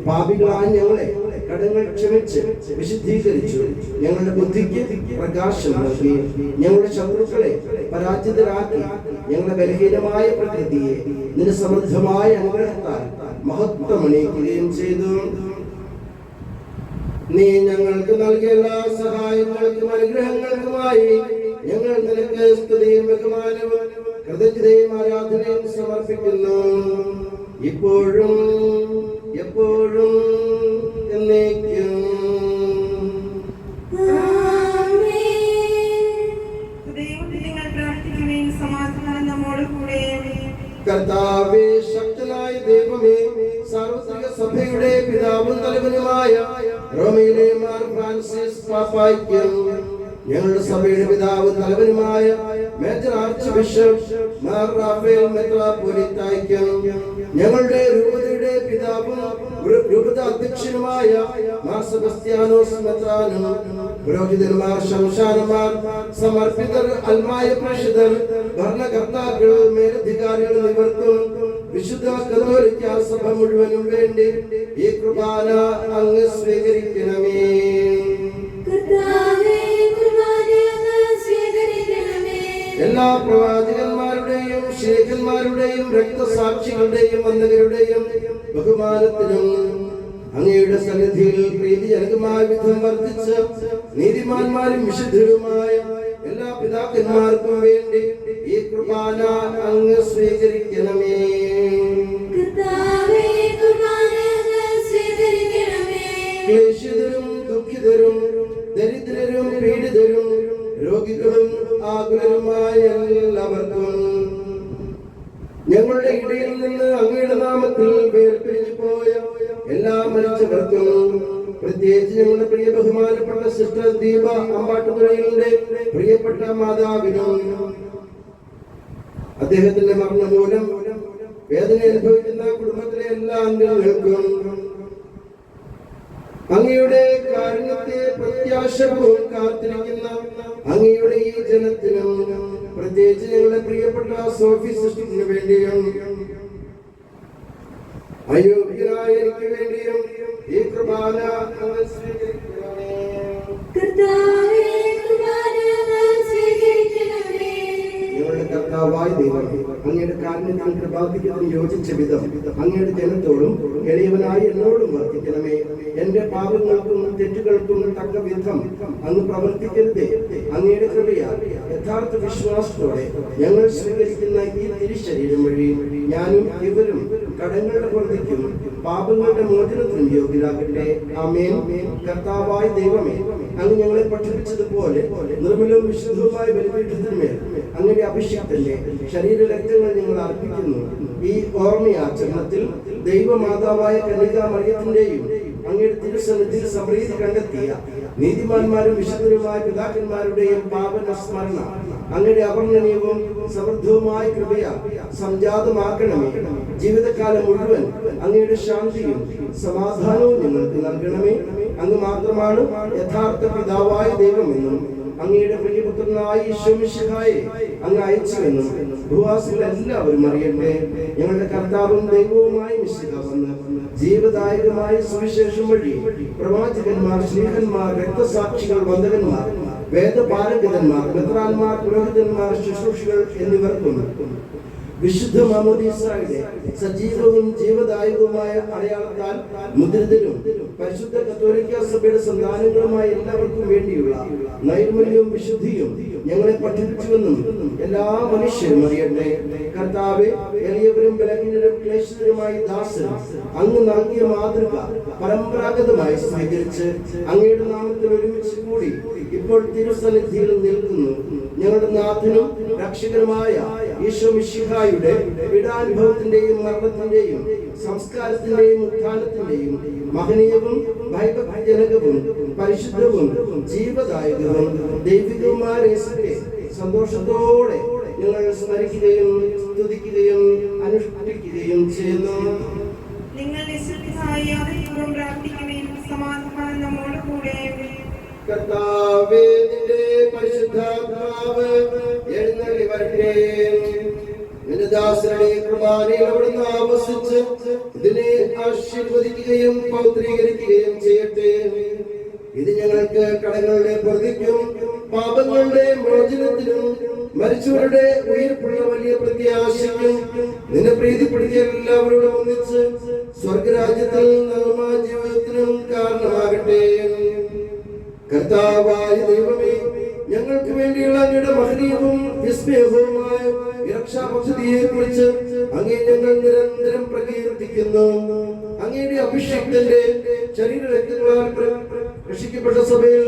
പാപികളായ ഞങ്ങളെ കടങ്ങൾ ക്ഷമിച്ച് വിശുദ്ധീകരിച്ചു. ഞങ്ങളുടെ ബുദ്ധിക്ക് പ്രകാശം നൽകി. ഞങ്ങളുടെ ശത്രുക്കളെ പരാജിതരാക്കി. ഞങ്ങളുടെ ബലഹീനമായ പ്രകൃതിയെ നിന്റെ സമൃദ്ധമായ അനുഗ്രഹത്താൽ മഹത്വമണിയിക്കുകയും ചെയ്തു. നീ ഞങ്ങൾക്ക് നൽകിയ എല്ലാ സഹായങ്ങൾക്കും അനുഗ്രഹങ്ങൾക്കുമായി ഞങ്ങൾ നിനക്ക് സ്തുതിയും ബഹുമാനവും കൃതജ്ഞതയും ആരാധനയും സമർപ്പിക്കുന്നു. ഇപ്പോഴും എപ്പോഴും എന്നേക്കും. കർത്താവേ, ശക്തനായ ദൈവമേ, സാർവത്രിക സഭയുടെ പിതാവും തലവനുമായ റോമയിലെ മാർ ഫ്രാൻസിസ് പാപ്പായ്ക്കും ഞങ്ങളുടെ സഭയുടെ പിതാവും തലവനുമായ major archbishop Mar Raphael മെത്രാപ്പൊലീത്തായ്ക്കും ഞങ്ങളുടെ രൂപതയുടെ പിതാവും രൂപത അധ്യക്ഷനുമായ മാർ സെബസ്ത്യാനോസ് മെത്രാനും പുരോഹിതന്മാർ, ശംശാനന്മാർ, സമർപ്പിതർ, അൽമായ പ്രേക്ഷിതർ, ഭരണകർത്താക്കൾ, മേലധികാരികൾ എന്നിവർക്കും വിശുദ്ധ കത്തോലിക്ക സഭ മുഴുവനും വേണ്ടി ഈ കുർബാന അങ്ങ് സ്വീകരിക്കണമേ. എല്ലാ പ്രവാചകന്മാരുടെയും ശേഖന്മാരുടെയും രക്തസാക്ഷികളുടെയും വന്ദകരുടെയും ബഹുമാനത്തിനും അങ്ങയുടെ സന്നിധിയിൽ പ്രീതിജനകമായ വിധം വർദ്ധിച്ച നീതിമാന്മാരും വിശുദ്ധരുമായ എല്ലാ പിതാക്കന്മാർക്കും വേണ്ടി ഈ കുർബാന അങ്ങ് സ്വീകരിക്കണമേ. ക്ലേശിതരും ദുഃഖിതരും ദരിദ്രരും പീഡിതരും രോഗികളും ആകുലരുമായ എല്ലാവർക്കും ഞങ്ങളുടെ ഇടയിൽ നിന്ന് അങ്ങയുടെ നാമത്തിൽ വേർപിരിഞ്ഞു പോയ എല്ലാ മരിച്ചവർക്കും, പ്രത്യേകിച്ച് ഞങ്ങളുടെ പ്രിയ ബഹുമാനപ്പെട്ട സിസ്റ്റർ ദീപ അമ്പാട്ടുപുഴയുടെ പ്രിയപ്പെട്ട മാതാവിനും അദ്ദേഹത്തിന്റെ മരണം മൂലം വേദന അനുഭവിക്കുന്ന കുടുംബത്തിലെ എല്ലാ അംഗങ്ങൾക്കും അങ്ങയുടെ കാരുണ്യത്തെ പ്രത്യാശപൂർവ്വം കാത്തിരിക്കുന്ന അങ്ങയുടെ ഈ ജനത്തിനും, പ്രത്യേകിച്ച് ഞങ്ങളുടെ പ്രിയപ്പെട്ട സോഫി സിസ്റ്ററിന് വേണ്ടിയും അയോഗ്യനായ എനിക്ക് വേണ്ടിയും ഈ കുർബാന സ്വീകരിക്കണമേ. ഞങ്ങളുടെ കർത്താവായ ദൈവമേ, അങ്ങയുടെ കാരുണ്യത്തിനും കൃപാധിക്യത്തിനും യോജിച്ച വിധം അങ്ങയുടെ ജനത്തോടും എളിയവനായി എന്നോടും വർദ്ധിക്കണമേ. എന്റെ പാപങ്ങൾക്കും തെറ്റുകൾക്കും തക്ക വിധം അങ്ങ് പ്രവർത്തിക്കരുതേ. അങ്ങയുടെ കൃപയാൽ യഥാർത്ഥ വിശ്വാസത്തോടെ ഞങ്ങൾ സ്വീകരിക്കുന്ന ഈ തിരുശരീരം വഴി ഞാനും ഇവരും കടങ്ങളുടെ പ്രതിക്കും പാപങ്ങളുടെ മോചനത്തിനും യോഗ്യരാകട്ടെ. ആമേൻ. കർത്താവായ ദൈവമേ, അങ്ങ് ഞങ്ങളെ പഠിപ്പിച്ചതുപോലെ നിർമ്മലവും വിശുദ്ധവുമായ ബലിപീഠത്തിന്മേൽ അങ്ങയുടെ അഭിഷേകത്തിന്റെ ശരീരരക്തങ്ങൾ ഞങ്ങൾ അർപ്പിക്കുന്നു. ഈ ഓർമ്മയാചരണത്തിൽ ദൈവമാതാവായ കന്യകാ മറിയത്തിന്റെയും അങ്ങയുടെ തിരുസന്നിധിയിൽ സമൃദ്ധി കണ്ടെത്തിയ നീതിമാന്മാരും വിശുദ്ധരുമായ പിതാക്കന്മാരുടെയും പാവന സ്മരണ അങ്ങയുടെ അവർണ്ണനീയവും സമൃദ്ധവുമായ കൃപയാൽ സംജാതമാക്കണമേ. ജീവിതകാലം മുഴുവൻ അങ്ങയുടെ ശാന്തിയും സമാധാനവും ഞങ്ങൾക്ക് നൽകണമേ. അങ്ങ് മാത്രമാണ് യഥാർത്ഥ പിതാവായ ദൈവമെന്നും അങ്ങയുടെ പ്രിയപുത്രനായ ഈശോ മിശിഹായെ അങ്ങ് അയച്ചുവെന്നും ഭൂവാസികൾ എല്ലാവരും അറിയട്ടെ. ഞങ്ങളുടെ കർത്താവും ദൈവവുമായ മിശിഹ വന്ന് ജീവദായകമായ സുവിശേഷം വഴി പ്രവാചകന്മാർ, സ്നേഹന്മാർ, രക്തസാക്ഷികൾ, വന്ദകന്മാർ, വേദപാരംഗതന്മാർ, മെത്രാന്മാർ, പുരോഹിതന്മാർ, ശുശ്രൂഷികൾ എന്നിവർക്കും വിശുദ്ധ മാമോദീസായുടെ സജീവവും ജീവദായകവുമായ അടയാളത്താൽ മുദ്രിതരും പരിശുദ്ധ കത്തോലിക്ക സഭയുടെ സന്താനങ്ങളുമായ എല്ലാവർക്കും വേണ്ടിയുള്ള നൈർമല്യവും വിശുദ്ധിയും ഞങ്ങളെ പഠിപ്പിച്ചുവെന്നും എല്ലാ മനുഷ്യരും അറിയട്ടെ. കർത്താവെ, എളിയവരും ബലഹീനരും ക്ലേശിതരുമായ ദാസരും അങ്ങ് നൽകിയ മാതൃക പരമ്പരാഗതമായി സ്വീകരിച്ച് അങ്ങയുടെ നാമത്തിൽ ഒരുമിച്ച് കൂടി ഇപ്പോൾ തിരുസന്നിധിയിൽ നിൽക്കുന്നു. ഞങ്ങളുടെ നാഥനും രക്ഷകനുമായ ഈശോ മിശിഹായുടെ പീഡാനുഭവത്തിന്റെയും മരണത്തിന്റെയും സംസ്കാരത്തിന്റെയും ഉത്ഥാനത്തിന്റെയും മഹനീയവും ഭയഭക്തിജനകവും പരിശുദ്ധവും ജീവദായകവും ദൈവികവുമായ സന്തോഷത്തോടെ ഞങ്ങൾ സ്മരിക്കുകയും സ്തുതിക്കുകയും അനുഷ്ഠിക്കുകയും ചെയ്യുന്നു. നിങ്ങൾ നിശ്ചിതമായി പ്രാർത്ഥിക്കുകയും സമാധാനം നമ്മോട് കൂടെ. കർത്താവേ, നിന്റെ പരിശുദ്ധാത്മാവ് എഴുന്നള്ളി വരട്ടെ. നിന്റെ ദാസരുടെ കുർബാനയിൽ അവിടുന്ന് ആവസിച്ച് ഇതിനെ ആശീർവദിക്കുകയും പൗത്രീകരിക്കുകയും ചെയ്യട്ടെ. ഇത് ഞങ്ങൾക്ക് കടങ്ങളുടെ പ്രതിക്കും പാപങ്ങളുടെ മോചനത്തിനും മരിച്ചവരുടെ ഉയർപ്പുള്ള വലിയ പ്രത്യാശയ്ക്കും നിന്നെ പ്രീതിപ്പെടുത്തിയ എല്ലാവരോടും ഒന്നിച്ച് സ്വർഗരാജ്യത്തിൽ നന്മ ജീവിതത്തിനും കാരണമാകട്ടെ. കർത്താവായ ദൈവമേ, ഞങ്ങൾക്ക് വേണ്ടിയുള്ള അങ്ങയുടെ മഹനീയവും വിസ്മയവുമായ രക്ഷാപദ്ധതിയെ കുറിച്ച് അങ്ങേ ഞങ്ങൾ നിരന്തരം പ്രകീർത്തിക്കുന്നു. അങ്ങയുടെ അഭിഷേകത്തിന്റെ ശരീരരക്തങ്ങളാൽ രക്ഷിക്കപ്പെട്ട സഭയിൽ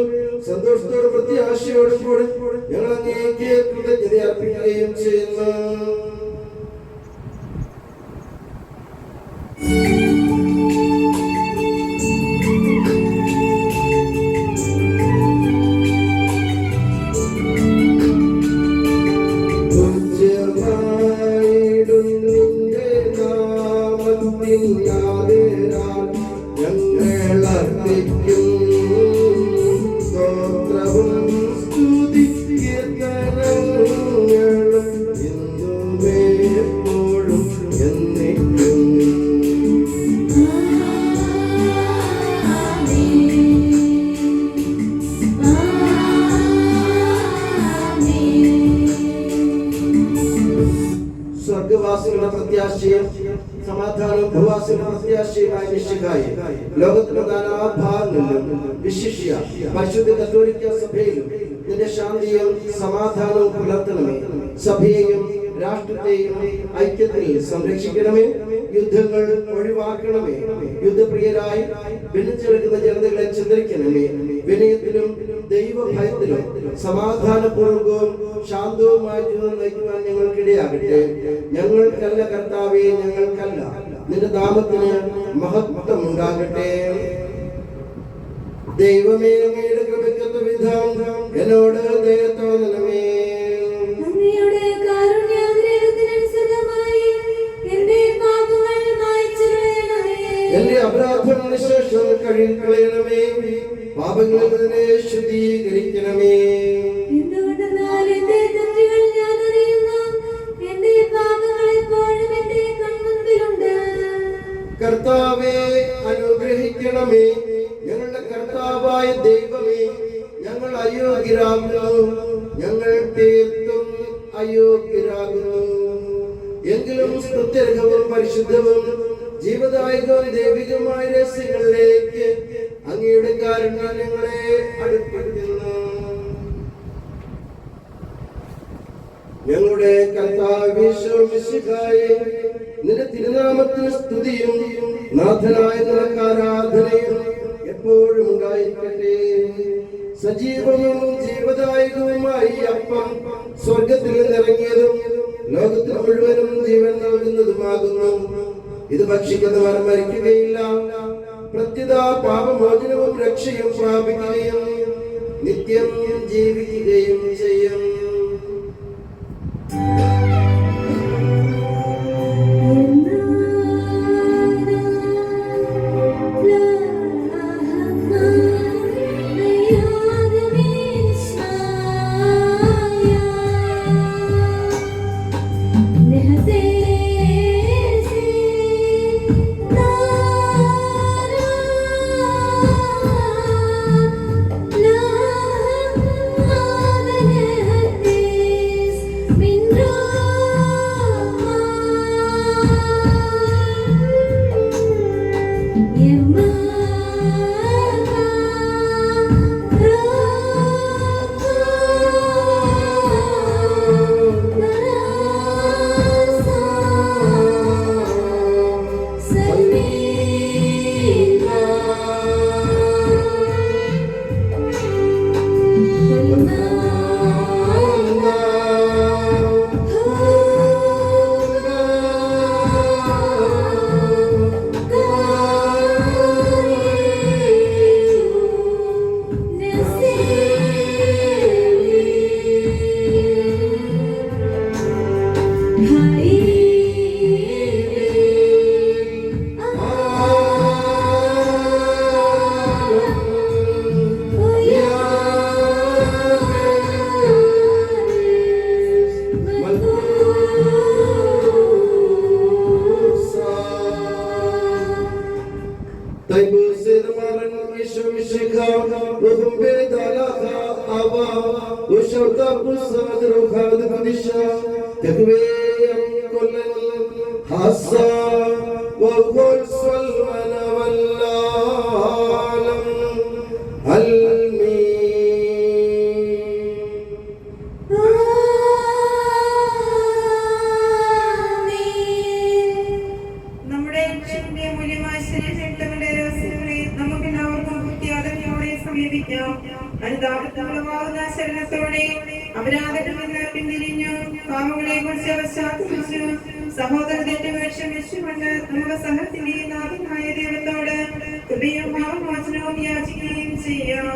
സന്തോഷത്തോടെ പ്രത്യാശയോടും കൂടി ഞങ്ങൾ അങ്ങേക്ക് കൃതജ്ഞത അർപ്പിക്കുകയും ചെയ്യുന്നു. സ്വർഗവാസികളുടെ പ്രത്യാശയും സമാധാനവും ഭൂവാസികളുടെ പ്രത്യാശയുമായ മിശിഹായെ ലോകത്തിന്റെ നാനാഭാഗങ്ങളിലും വിശിഷ്യ പരിശുദ്ധ കത്തോലിക്ക സഭയിലും നിന്റെ ശാന്തിയും സമാധാനവും പുലർത്തണമേ. സഭയെയും രാഷ്ട്രത്തെയും ഐക്യത്തിൽ സംരക്ഷിക്കണമേ. യുദ്ധങ്ങൾ ഒഴിവാക്കണമേ. യുദ്ധപ്രിയരായി ഭിന്നിച്ചെടുക്കുന്ന ജനതകളെ ചിന്തിക്കണമേ. വിനയത്തിലും ദൈവഭയത്തിലും സമാധാനപൂർവകവും ശാന്തവുമായ ജീവിതം നയിക്കുവാൻ ഞങ്ങൾക്കിടയാകട്ടെ. ഞങ്ങൾക്കല്ല കർത്താവേ, ഞങ്ങൾക്കല്ല. നിന്റെ നാമത്തിന് മഹത്വം ഉണ്ടാകട്ടെ. ദൈവമേ, അങ്ങയുടെ കൃപയ്ക്കൊത്ത വിധം എന്നോട് ദയ തോന്നണമേ. അങ്ങയുടെ കാരുണ്യാഗ്രഹത്തിനനുസൃതമായി എന്റെ പാപങ്ങൾ മായ്ച്ചു കളയണമേ. എന്റെ അപരാധങ്ങളുടെ ശേഷം കഴുകിക്കളയണമേ. പാപങ്ങളിൽ നിന്നെ ശുദ്ധീകരിക്കണമേ. എന്തുകൊണ്ടെന്നാൽ എന്റെ തെറ്റുകൾ ഞാൻ അറിയുന്നു. എന്റെ പാപങ്ങൾ എപ്പോഴും എന്റെ കൺമുൻപിലുണ്ട്. കർത്താവേ, അനുഗ്രഹിക്കണമേ. ഞങ്ങളുടെ കർത്താവായ ദൈവമേ, ഞങ്ങൾ അയോഗ്യരാകുന്നു. ഞങ്ങൾ തീർത്തും അയോഗ്യരാകുന്നു. എങ്കിലും സ്തുത്യർഹവും പരിശുദ്ധവും ജീവദായകവും ദൈവികമായ രഹസ്യങ്ങളിലേക്ക് അങ്ങയുടെ കാരുണ്യം ഞങ്ങളെ അടുപ്പിക്കുന്നു. ഞങ്ങളുടെ കർത്താവേ ഈശോ മിശിഹായേ, നിന്റെ തിരുനാമത്തിന് സ്തുതിയും നാഥനായ നിനക്ക് ആരാധനയും എപ്പോഴും ഉണ്ടായിരിക്കട്ടെ. സജീവവും ജീവദായകവുമായി അപ്പം സ്വർഗത്തിൽ നിന്നിറങ്ങിയതും ലോകത്തിന് മുഴുവനും ജീവൻ നൽകുന്നതുമാകുന്നു. ഇത് ഭക്ഷിക്കുന്നവർ മരിക്കുകയില്ല, പ്രത്യുത പാപമോചനവും രക്ഷയും പ്രാപിക്കുകയും നിത്യം ജീവിക്കുകയും ചെയ്യും. നമ്മുടെ രക്ഷകന്റെ മൂല്യമായ ശരീരങ്ങളുടെ രഹസ്യങ്ങളെ നമുക്കെല്ലാവർക്കും ഭക്തിയാദരവോടെ സമീപിക്കാം. അനുതാപത്തിലുളവാകുന്ന ശരണത്തോടെ അപരാധത്തിൽ നിന്ന് പിന്തിരിഞ്ഞു പാപങ്ങളെ കുറിച്ച് പശ്ചാത്തപിച്ചു സഹോദര തെറ്റുകൾ ക്ഷമിച്ചുകൊണ്ട് നമ്മുടെ സഹത്തിന്റെ നാഥനായ ദൈവത്തോട് കൃപയും പാപമോചനവും യാചിക്കുകയും ചെയ്യാം.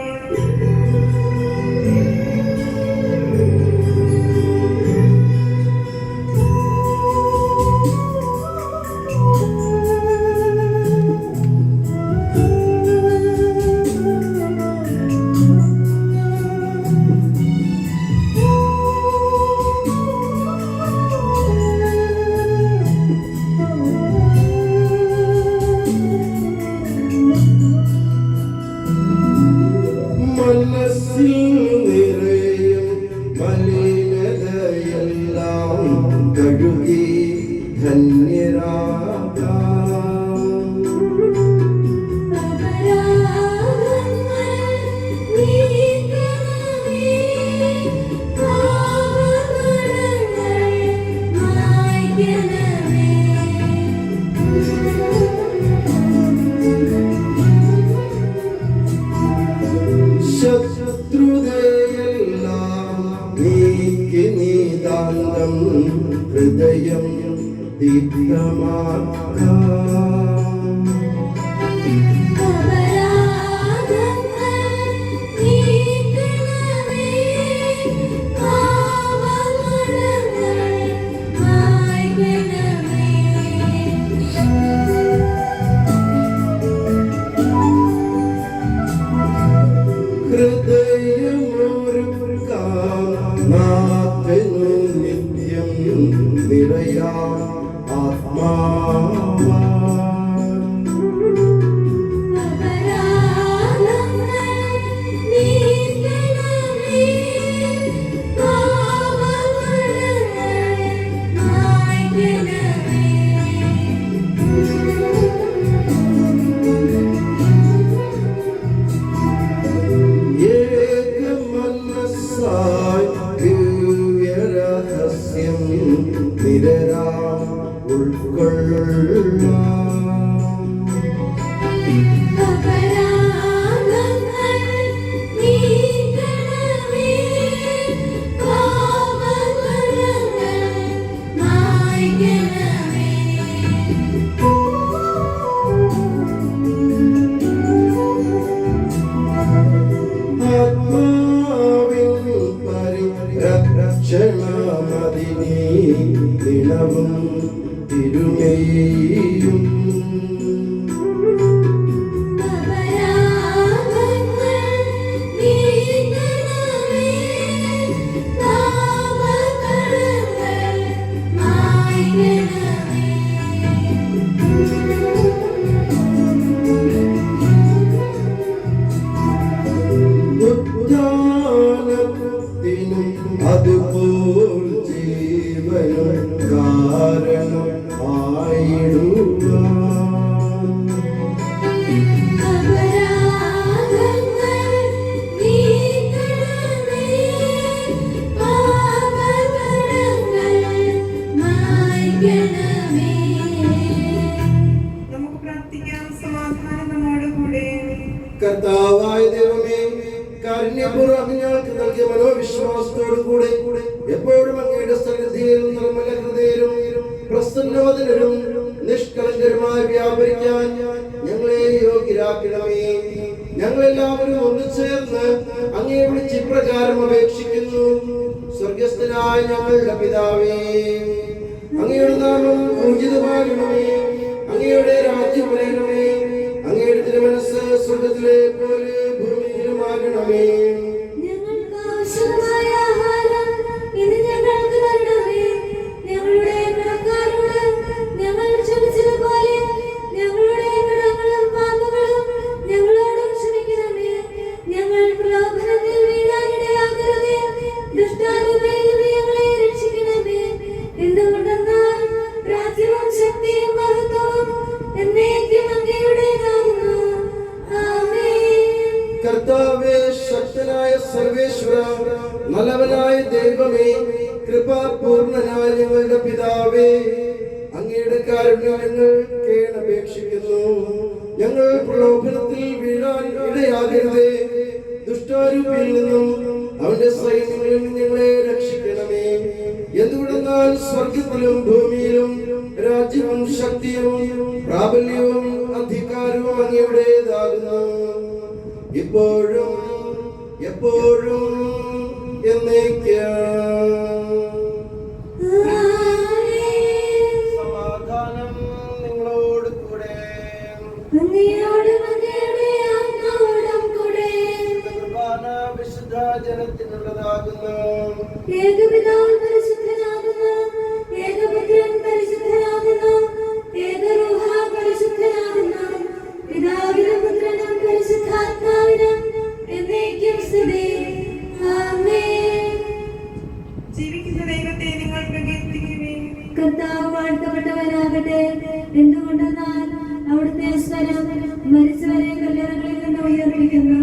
ഹൃദയം കർത്താവായ ദൈവമേ, കാരുണ്യപൂർവ്വം ഞങ്ങൾക്ക് നൽകിയ മനോവിശ്വാസത്തോടു കൂടെ എപ്പോഴും അങ്ങയുടെ സന്നിധിയിൽ നിർമ്മല ഹൃദയരും പ്രസന്നവദനരും നിഷ്കളങ്കരുമായി വ്യാപരിക്കാൻ ഞങ്ങളെ യോഗ്യരാക്കണമേ. ഞങ്ങളെല്ലാവരും ഒന്നുചേർന്ന് അങ്ങയെ വിളിച്ച് ഇപ്രകാരം അപേക്ഷിക്കുന്നു. സ്വർഗസ്ഥനായ ഞങ്ങളുടെ പിതാവേ, അങ്ങയുടെ നാമം പൂജിതമാകണമേ. അങ്ങയുടെ രാജ്യം വരണമേ. അങ്ങയുടെ തിരുമനസ്സ് സ്വർഗ്ഗത്തിലെ പോലെ ഭൂമിയിലുമാകണമേ. ഞങ്ങൾക്ക് ആവശ്യമായ ആഹാരം ഇന്ന് ഞങ്ങൾക്ക് തരണമേ. ഞങ്ങളുടെ കടക്കാരോട് ഞങ്ങൾ ക്ഷമിച്ചതുപോലെ ഞങ്ങളുടെ കടങ്ങളും പാപങ്ങളും ഞങ്ങളോടും ക്ഷമിക്കണമേ. ഞങ്ങൾ പ്രലോഭനത്തിൽ വീഴാനിടയാകരുതേ. ദുഷ്ടാരൂപയിൽ നിന്ന് ഞങ്ങളെ രക്ഷിക്കണമേ. എന്തുകൊണ്ടെന്നാൽ രാജ്യവും ശക്തിയും മഹത്വവും എന്നേക്കും അങ്ങയുടേതാകുന്നു. ആമേൻ. കർത്താവേ, ശക്തനായ സർവേശ്വര, നല്ലവനായ ദൈവമേ, കൃപാപൂർണനായ ഞങ്ങളുടെ പിതാവേ, അങ്ങയുടെ കാരുണ്യം ഞങ്ങൾ കേണപേക്ഷിക്കുന്നു. ഞങ്ങൾ പ്രലോഭനത്തിൽ വീഴാൻ ഇടയാകരുതേ. ദുഷ്ടാരൂപിയിൽ നിന്നും അവന്റെ സൈന്യങ്ങളിൽ നിന്ന് ഞങ്ങളെ രക്ഷിക്കണമേ. എന്തുകൊണ്ടെന്നാൽ സ്വർഗത്തിലും ഭൂമിയിലും രാജ്യവും ശക്തിയും പ്രാബല്യവും അധികാരവും അങ്ങയുടേതാകുന്നു, ഇപ്പോഴും എപ്പോഴും എന്നേക്കും. സമാധാനം നിങ്ങളോട് കൂടെ. അങ്ങയോടും അങ്ങയുടെ ആത്മാവോടും കൂടെ. കുർബാന വിശുദ്ധ ജനത്തിനുള്ളതാകുന്നു. ഏകപിതാവ് പരിശുദ്ധനാകുന്നു, ഏകപുത്രൻ പരിശുദ്ധനാകുന്നു, ഏകരൂഹ പരിശുദ്ധനാകുന്നു. പിതാവിനും പുത്രനും പരിശുദ്ധാത്മാവിനും എന്നേക്കും സ്തുതി. ആമേൻ. ജീവിക്കുന്ന ദൈവത്തെ നിങ്ങൾ പ്രകീർത്തിക്കുവിൻ. കർത്താവ് വാഴ്ത്തപ്പെട്ടവനാകട്ടെ. എന്തുകൊണ്ടെന്നാൽ അവിടുത്തെ സ്വരം മരിച്ചവരെ കല്ലറകളിൽ നിന്ന് ഉയർപ്പിക്കുന്നു.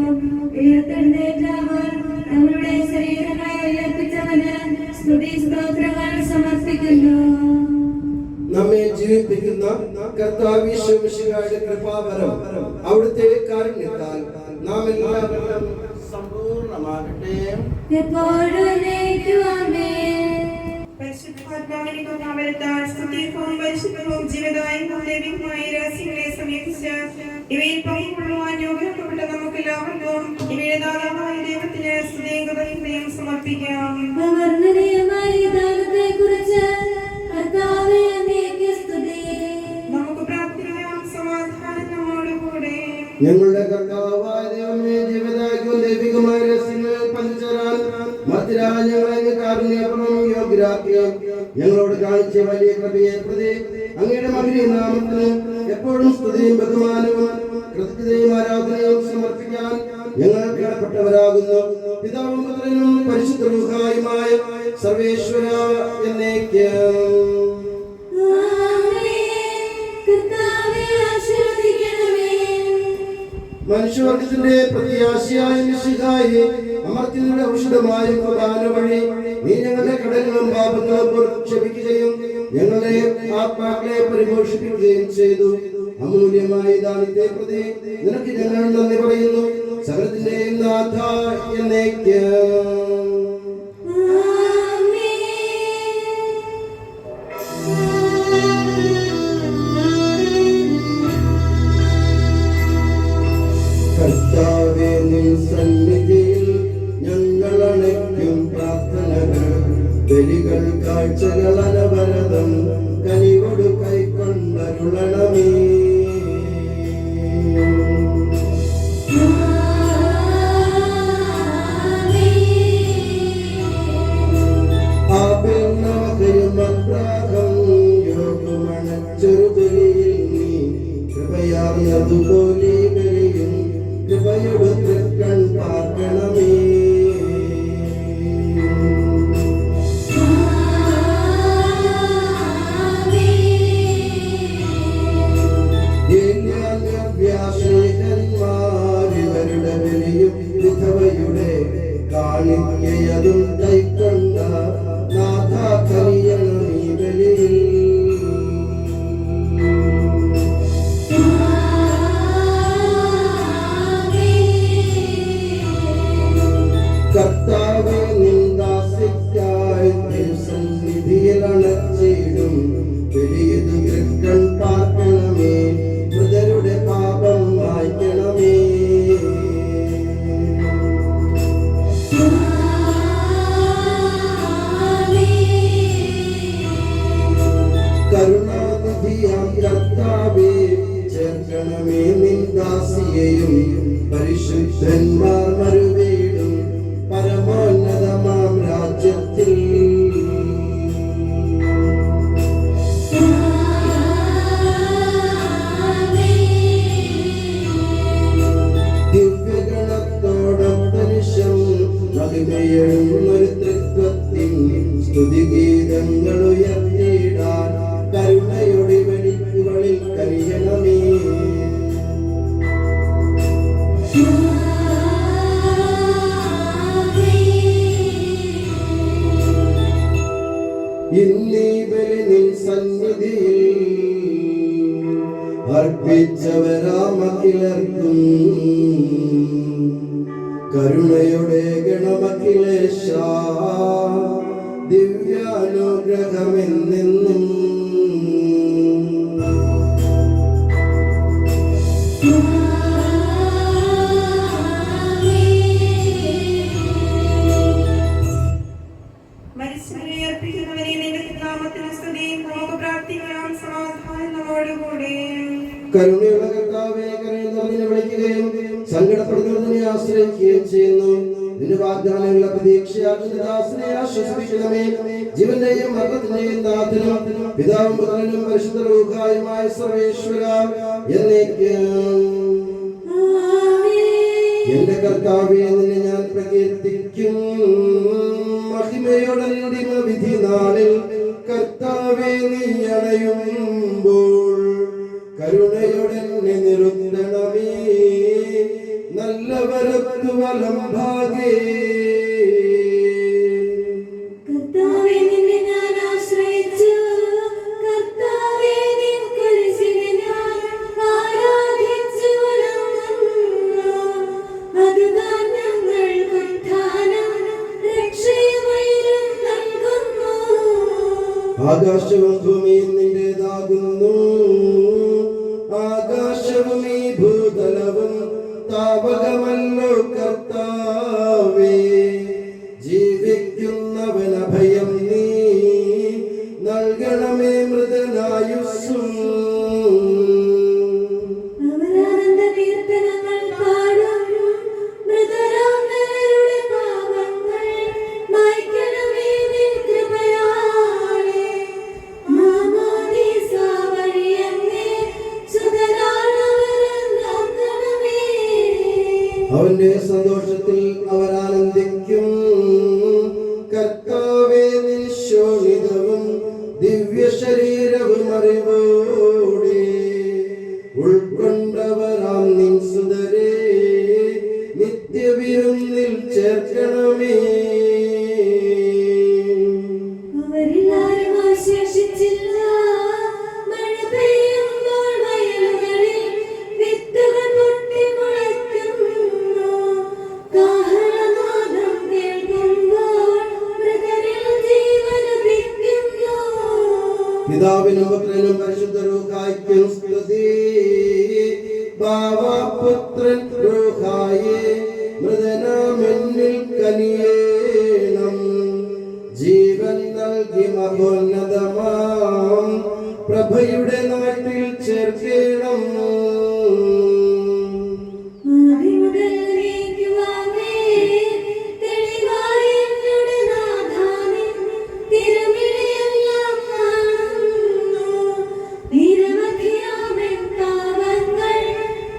ഉയർത്തെഴുന്നേറ്റ അവർ തങ്ങളുടെ ശരീരങ്ങളെ ഉയർപ്പിച്ചവന് സ്തുതി സ്തോത്രങ്ങൾ സമർപ്പിക്കുന്നു. നമ്മെ ജീവിപ്പിക്കുന്ന കർത്താവ് യേശു മിശിഹായുടെ കൃപാവരം അവിടുത്തെ കാരുണ്യത്താൽ നാം എല്ലാവരും സമ്പൂർണ്ണമാകട്ടെ. എപ്പോഴും എന്നേക്കും ആമേൻ. പരിശുദ്ധാത്മാവിനെ കൊണ്ടാവരുത്താൻ സ്തുതിയും പരിശുദ്ധവും ജീവദായകവും ദൈവികവുമായ രഹസ്യങ്ങളെ സമീപിച്ച് ഇവയിൽ പങ്കുകൊള്ളുവാൻ യോഗ്യപ്പെട്ട നമുക്കെല്ലാവർക്കും ഇവയുടെ ദാതാവായ ദൈവത്തിന് സ്തുതിയും കൃതജ്ഞതയും സമർപ്പിക്കാം. അവർണ്ണനീയമായ ഈ ദാനത്തെക്കുറിച്ച് കർത്താവേ അങ്ങേക്ക് സ്തുതി. നമുക്ക് പ്രാർത്ഥിക്കാം. സമാധാനം നമ്മോടുകൂടെ. ഞങ്ങളുടെ കർത്താവായ ദൈവമേ, ജീവദായകവും ദൈവികമായ രഹസ്യങ്ങളിൽ പങ്കുചേരാൻ മധ്യരാജ്യങ്ങളെ കാരുണ്യപൂർവ്വം യോഗ്യരാക്കുകയും ഞങ്ങളോട് കാണിച്ച വലിയ കൃപയെ പ്രതി അങ്ങയുടെ മഹനീയ നാമത്തിന് എപ്പോഴും സ്തുതിയും ബഹുമാനവും കൃതജ്ഞതയും ആരാധനയും സമർപ്പിക്കാൻ ഞങ്ങൾ കടപ്പെട്ടവരാകുന്നു. പിതാവും പുത്രനും പരിശുദ്ധ റൂഹായുമായ സർവേശ്വര എന്നേക്കും. ആമേൻ. കർത്താവേ ആശീർവദിക്കണമേ. മനുഷ്യവർഗത്തിന്റെ പ്രത്യാശയായ മിശിഹായെ അമർത്യങ്ങളുടെ ഔഷധമായ കുർബാന വഴി നീ ഞങ്ങളുടെ കടങ്ങളും പാപങ്ങളും ക്ഷമിക്കുകയും ഞങ്ങളുടെ ആത്മാക്കളെ പരിപോഷിപ്പിക്കുകയും ചെയ്തു. അമൂല്യമായ ദാനത്തെ പ്രതി നിനക്ക് ഞങ്ങൾ നന്ദി പറയുന്നു. സകലത്തിന്റെയും നാഥ എന്നേക്കും. കർത്താവേ, നിൻ സന്നിധിയിൽ ഞങ്ങൾ അണയ്ക്കും പ്രാർത്ഥനകൾ ബലികൾ കാഴ്ചകൾ അനവരതം കനിവോട് കൈക്കൊണ്ടരുളണമേ. കൃപയാർന്നതുപോലെ ബലിയും കൃപയുടെ കൺ പാർക്കണമേ. ഗീതങ്ങൾ ഉയർത്തിയിടാൻ കരുണയുടെ വെളിക്കുകളിൽ കഴിയണമേ. ഇന്നീ ബലി നിൻ സന്നിധിയിൽ അർപ്പിച്ചവരാമഖിലർക്കും കരുണയുടെ ഗണമഖിലേശ ദിവ്യാനുഗ്രഹമെന്നെന്നും. മരിച്ചവരെ അർപ്പിക്കുന്നവരെ നിന്റെ നാമത്തിന് സ്തുതി. നമുക്ക് പ്രാർത്ഥിക്കാം. സമാധാനം നമ്മോടുകൂടെ. കരുണയുള്ള കർത്താവേ, കരയുന്നവനെ വിളിക്കുകയും സങ്കടപ്പെടുന്നവനെ ആശ്രയിക്കുകയും ചെയ്യുന്നു. നിന്റെ വാഗ്ദാനങ്ങളെ പ്രതീക്ഷയാക്കുന്ന ദാസനെ ആശ്വസിപ്പിക്കണമേ. ജീവന്റെയും മരണത്തിന്റെയും നാഥനും പിതാവും പുത്രനും പരിശുദ്ധ റൂഹായുമായ സർവേശ്വര എന്നേക്കും. എന്റെ കർത്താവേ, നിന്നെ ഞാൻ പ്രകീർത്തിക്കും. മഹിമയുടെ വിധി നാളിൽ കർത്താവേ, നീ അണയുമ്പോൾ കരുണയുടെ നിറുത്തണമേ. നല്ലവരത്തു വലം ഭാഗേ. കർത്താവേ, നിന്നെ ഞാൻ ആശ്രയിച്ചു. കർത്താവേ, നിൻ കുരിശിനെ ഞാൻ ആരാധിച്ചു വണങ്ങുന്നു. അതുതാൻ ഞങ്ങൾക്ക് ഉദ്ധാനം രക്ഷയുമയിലും നൽകുന്നു. ആകാശവും ഭൂമിയും നിന്റേതാകുന്നു. ആകാശവും ഈ ഭൂതലവും താവകമല്ലോ കർത്താവേ. ജീവിക്കുന്നവൻ അഭയം നീ നൽകണമേ മൃതനായുസ്സും. അവരാനന്ദ കീർത്തനങ്ങൾ പാടും. മൃതരാമരുടെ പാപങ്ങൾ മായ്ക്കണമേ നിൻ കൃപയാലെ. മാമോദീസ വഴി അങ്ങേ സുതരാണവരെന്നാക്കണമേ. അവന്റെ സന്തോഷത്തിൽ അവരാനന്ദിക്കും. കർത്താവേ, നിൻ ശോണിതവും ദിവ്യ ശരീരവും അറിവോടെ ഉൾക്കൊണ്ടവരാം നിൻ സുതരെ നിത്യവിരുന്നിൽ ചേർക്കണമേ. അവരിലാരും അവശേഷിച്ചില്ല. മഴ പെയ്യുമ്പോൾ വയലുകളിൽ വിത്തുകൾ പൊട്ടിമുളയ്ക്കുന്നു. കാഹളനാദം കേൾക്കുമ്പോൾ മൃതരിൽ ജീവനുദിക്കുന്നു. പിതാവിനും പുത്രനും പരിശുദ്ധ റൂഹായ്ക്കും സ്തുതി. ഭാവപുത്രൻ റൂഹായേ, മൃതനാമെന്നിൽ കനിയേണം. ജീവൻ നൽകി മഹോന്നതമാം പ്രഭയുടെ നാട്ടിൽ ചേർക്കണം. ആദിമുതൽ നീക്കുവാനേ തെളിവായ എന്നോട് നാഥാനിൻ തിരുമിഴിയെല്ലാം കാണുന്നു. നിരവധിയാമെൻ പാപങ്ങൾ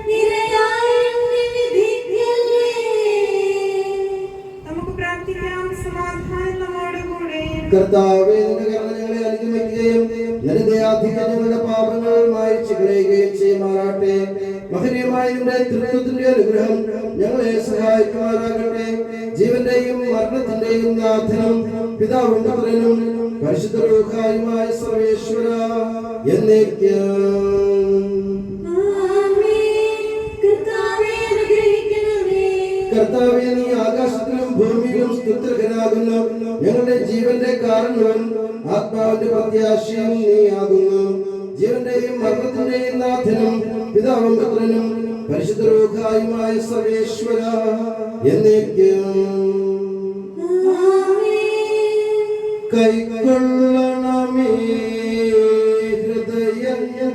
നിരയായി എന്നെ വിധിക്കല്ലേ. നമുക്ക് പ്രാർത്ഥിക്കാം. സമാധാനം നമ്മോടുകൂടെ. കർത്താവേ, നിന്റെ കരുണ ഞങ്ങളെ അനുഗമിക്കുകയും നിന്റെ ദയാധിക്യം ഞങ്ങളുടെ പാപങ്ങൾ മായ്ച്ചു കളയുകയും ചെയ്യുമാറാട്ടെ. മഹനീയമായ നിന്റെ തൃത്വത്തിന്റെ അനുഗ്രഹം ഞങ്ങളെ സഹായിക്കുമാറാകട്ടെ. ജീവന്റെയും മരണത്തിന്റെയും നാഥനും പിതാവും പുത്രനും പരിശുദ്ധ റൂഹായുമായ സർവേശ്വര എന്നേക്കും. ആമേൻ. കർത്താവേ, അനുഗ്രഹിക്കണമേ. കർത്താവേ, നീ ആകാശത്തിലും ഭൂമിയിലും സ്തുത്യർഹനാകുന്നു. ഞങ്ങളുടെ ജീവന്റെ കാരണവും ആത്മാവിന്റെ പ്രത്യാശയും നീ ആകുന്നു. ജീവന്റെയും മരണത്തിന്റെയും നാഥനും പിതാവും പുത്രനും പരിശുദ്ധ റൂഹായുമായ സർവേശ്വര എന്നേക്കും. ആമേൻ. കൈക്കൊള്ളണമേ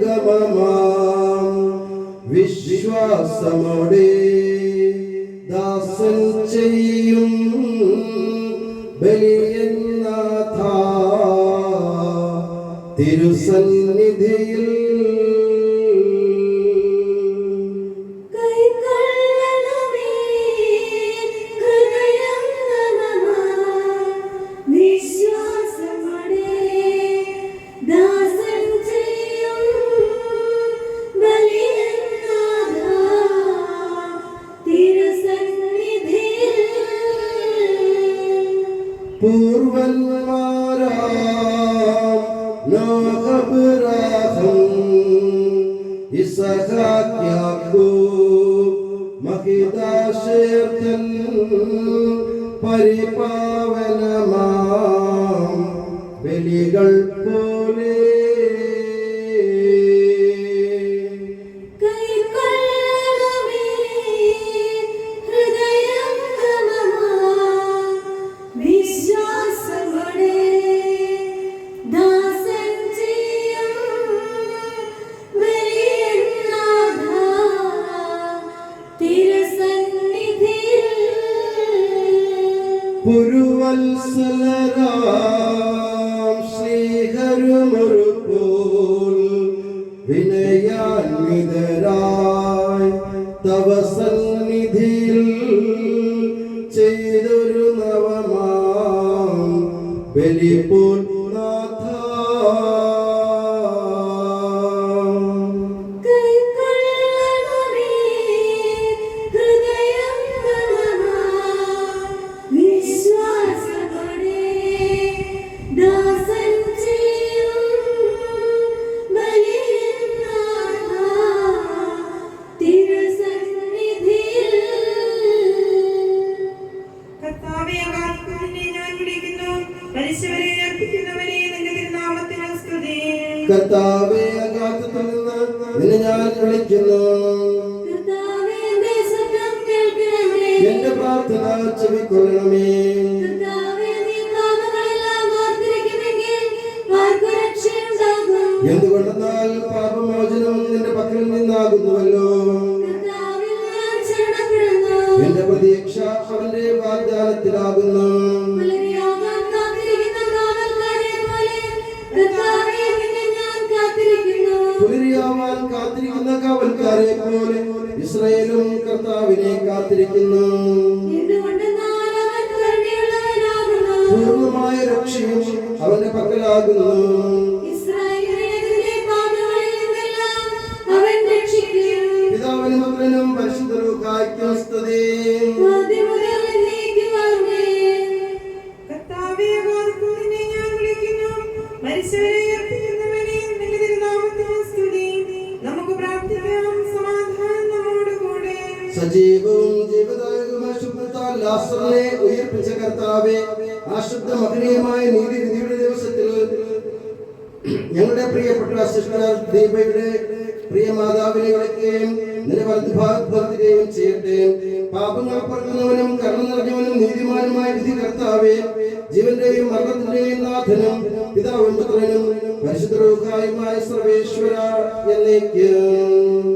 ഹൃദയംഗമമാം വിശ്വാസമോടെ ദാസൻ ചെയ്യും ബലിയനാഥ തിരുസന്നിധിയിൽ. കൈക്കൊള്ളണമേ ഹൃദയംഗമമാം വിശ്വാസമോടെ നോഹ അബ്രാഹം ഇസ്ഹാക്ക് യാക്കോബ് മഹിദാശേർത്തൻ പരിപാവനമാം ബലികൾ പോലെ കൈക്കൊള്ളണമേ ഹൃദയംഗമമാ വിശ്വാസമോടെ ദാസൻ ചെയ്യും ബലിയന്നാഥാ തിരുസന്നിധിയിൽ പുരുവത്സലരാം ശ്രീഹരുമൊരുപോൽ വിനയാന്വിതരായി തവ സന്നിധിയിൽ ചെയ്തൊരു നവമാം ബലിപോൽ നാഥ കൈക്കൊള്ളണമേ ഹൃദയംഗമമാ വിശ്വാസമോടെ ദാസൻ ചെയ്യും ബലിയന്നാഥാ തിരുസന്നിധിയിൽ കർത്താവേ, അകാലത്തുനിന്നെ ഞാൻ വിളിക്കുന്നു. മരിച്ചവരെ അർപ്പിക്കുന്നവനെ നിന്റെ തിരുനാമത്തിന് സ്തുതി. കർത്താവേ, അഗാധത്തിൽ നിന്ന് നിന്നെ ഞാൻ വിളിക്കുന്നു. കർത്താവേ, എന്റെ ശബ്ദം കേൾക്കണമേ. എന്റെ പ്രാർത്ഥന ചെവിക്കൊള്ളണമേ. കർത്താവേ, നീ പാപങ്ങളെല്ലാം ഓർത്തിരിക്കുമെങ്കിൽ ആർക്കു രക്ഷയുണ്ടാകും? എന്തുകൊണ്ടെന്നാൽ പാപമോചനം നിന്റെ പക്കൽ നിന്നാകുന്നുവല്ലോ. കർത്താവിൽ ഞാൻ ശരണപ്പെടുന്നു. എന്റെ പ്രതീക്ഷ അവന്റെ വാഗ്ദാനത്തിലാകുന്നു. പുലരിയാകാൻ കാത്തിരിക്കുന്ന കാവൽക്കാരെ പോലെ കർത്താവേ, നിന്നെ ഞാൻ കാത്തിരിക്കുന്നു. പുലരിയാവാൻ കാത്തിരിക്കുന്ന കാവൽക്കാരെ പോലെ ഇസ്രായേലും കർത്താവിനെ കാത്തിരിക്കുന്നു. എന്തുകൊണ്ടെന്നാൽ അവൻ കരുണയുള്ളവനാകുന്നു. പൂർണ്ണമായ രക്ഷയും അവന്റെ പക്കലാകുന്നു. ഇസ്രായേലിനെ അതിന്റെ പാപങ്ങളിൽ നിന്നെല്ലാം അവൻ രക്ഷിക്കും. പിതാവിനും പുത്രനും പരിശുദ്ധർക്കായ്ക്കും സ്തുതി. ആദ്യം മുതൽ എന്നേക്കും ആമേൻ. കർത്താവേ, അകാലത്തുനിന്നെ ഞാൻ വിളിക്കുന്നു. മരിച്ചവരെ അർപ്പിക്കുന്നവനെ നിന്റെ തിരുനാമത്തിന് സ്തുതി. നമുക്ക് പ്രാർത്ഥിക്കാം. സമാധാനം നമ്മോടുകൂടെ. സജീവവും ജീവദായകവുമായ ശബ്ദത്താൽ ലാസറിനെ ഉയർപ്പിച്ച കർത്താവേ, ആ ശബ്ദ മഹനീയമായ നീതിവിധിയുടെ ദിവസത്തിൽ ഞങ്ങളുടെ പ്രിയപ്പെട്ട സിസ്റ്റർ ദീപയുടെ പ്രിയ മാതാവിനെ വിളിക്കുകയും നിന്റെ വലതുഭാഗത്തുകയും ചെയ്യട്ടെ. പാപങ്ങൾ പൊറുക്കുന്നവനും കരുണ നിറഞ്ഞവനും നീതിമാനുമായ വിധി കർത്താവേ, ജീവന്റെയും മരണത്തിന്റെയും നാഥനും പിതാവും പുത്രനും പരിശുദ്ധ റൂഹായുമായ സർവേശ്വര എന്നേക്കും.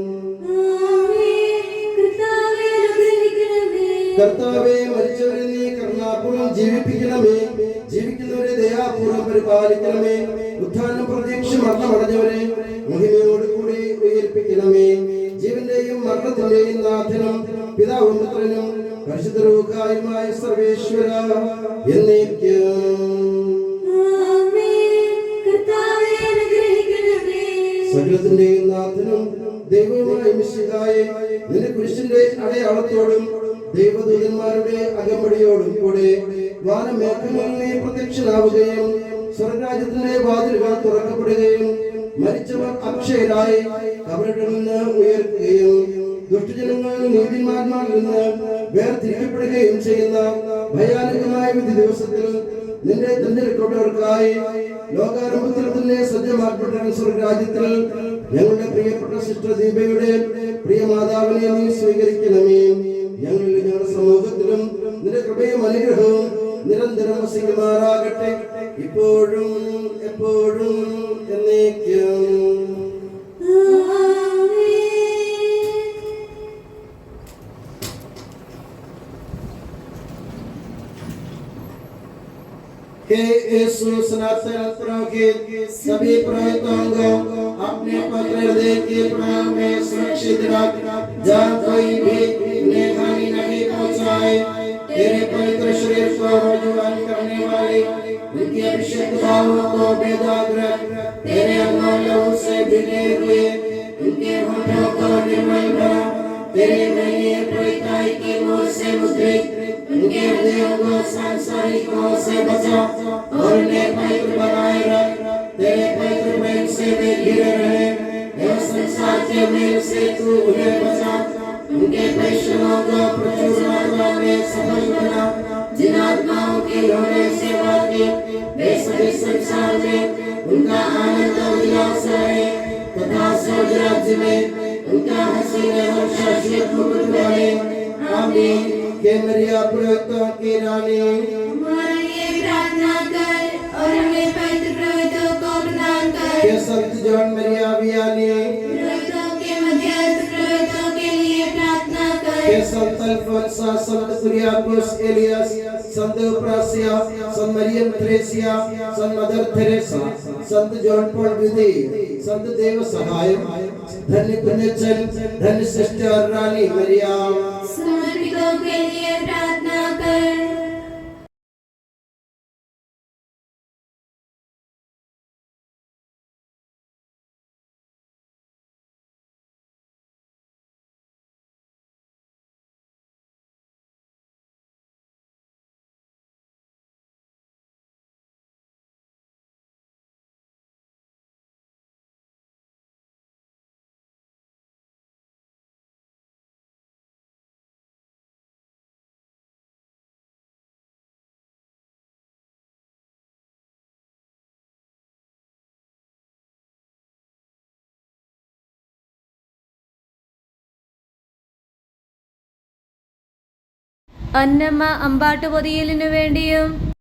ആമേൻ. കർത്താവേ, അനുഗ്രഹിക്കണമേ. കർത്താവേ, മരിച്ചവരെ നീ കരുണാപൂർവ്വം ജീവിപ്പിക്കണമേ. ജീവിക്കുന്നവരെ ദയാപൂർവ്വം പരിപാലിക്കണമേ. ഉത്ഥാനം പ്രതീക്ഷ മരണമടഞ്ഞവരെ മഹിമയോടുകൂടി ഉയർപ്പിക്കണമേ. ജീവന്റെയും മരണത്തിന്റെയും നാഥനും പിതാവും പുത്രനും പരിശുദ്ധ റൂഹായുമായ സർവേശ്വര എന്നേക്കും. ആമേൻ. കർത്താവേ, അനുഗ്രഹിക്കണമേ. സകലത്തിന്റെയും നാഥനും ദൈവവുമായ മിശിഹായെ, നിന്റെ കുരിശിന്റെ അടയാളത്തോടും ദൈവദൂതന്മാരുടെ അകമ്പടിയോടും കൂടെ വാനമേഘങ്ങളിൽ നീ പ്രത്യക്ഷനാവുകയും സ്വർഗരാജ്യത്തിന്റെ വാതിലുകൾ തുറക്കപ്പെടുകയും മരിച്ചവർ അക്ഷയരായി കബറിടത്തിൽ നിന്ന് ഉയർത്തുകയും ദുഷ്ടജനങ്ങൾ നീതിമാന്മാരിൽ നിന്ന് വേർതിരിക്കപ്പെടുകയും ചെയ്യുന്ന ഭയാനകമായ വിധി ദിവസത്തിൽ നിന്റെ തിരഞ്ഞെടുക്കപ്പെട്ടവർക്കായി ലോകാരംഭത്തിൽ തന്നെ സജ്ജമാക്കപ്പെട്ട സ്വർഗരാജ്യത്തിൽ ഞങ്ങളുടെ പ്രിയപ്പെട്ട സിസ്റ്റർ ദീപയുടെ പ്രിയ മാതാവിനെ നീ സ്വീകരിക്കണമേ. ഞങ്ങളിൽ ഞങ്ങളുടെ സമൂഹത്തിലും നിന്റെ കൃപയും അനുഗ്രഹവും നിരന്തരം വസിക്കുമാറാകട്ടെ, ഇപ്പോഴും എപ്പോഴും എന്നേക്കും. हे यीशु सनातन पुरोहित सभी पुरोहितों को अपने पवित्र हृदय के प्राण में सुरक्षित रख, जहाँ कोई भी उन्हें हानि नहीं पहुँचाए। तेरे पवित्र शरीर को रोजगार करने वाले उनके अभिषेक भावों को बेदाग रख, तेरे अमूल्य से भिगे हुए उनके होठों को निर्मल बना, तेरे नये पवित्राई की मोह से मुद्रित उनके हृदयों को सांसारिक मोह से बचा और उन्हें पवित्र बनाए रख। तेरे पवित्र मेल से वे घिरे रहे, एवं संसार के मेल से तू उन्हें बचा। उनके परिश्रमों को प्रचुर मात्रा में सफल बना। जिन आत्माओं की उन्होंने सेवा की, वे सभी संसार में उनका आनंद और उल्लास रहे, तथा स्वर्ग राज्य में उनका हसीन एवं शाश्वत मुकुट बने। आमीन। हे मरिया पुरोहितों की रानी, हमारे लिए प्रार्थना कर और हमें पवित्र पुरोहितों को प्रदान कर। हे संत जॉन मरिया वियानी, पुरोहितों के मध्यस्थ पुरोहितों के लिए प्रार्थना कर। हे संत अल्फोंसा, संत कुरियाकोस एलियास, संत प्रासिया, संत मरियम थ्रेसिया, संत मदर थेरेसा, संत जॉन पॉल विधि, संत देव सहाय, धन्य पुण्यचन, धन्य सिस्टर रानी मरिया, समर्पितों के लिए प्रार्थना कर। അന്നമ്മ അമ്പാട്ടുപൊതിയലിനു വേണ്ടിയും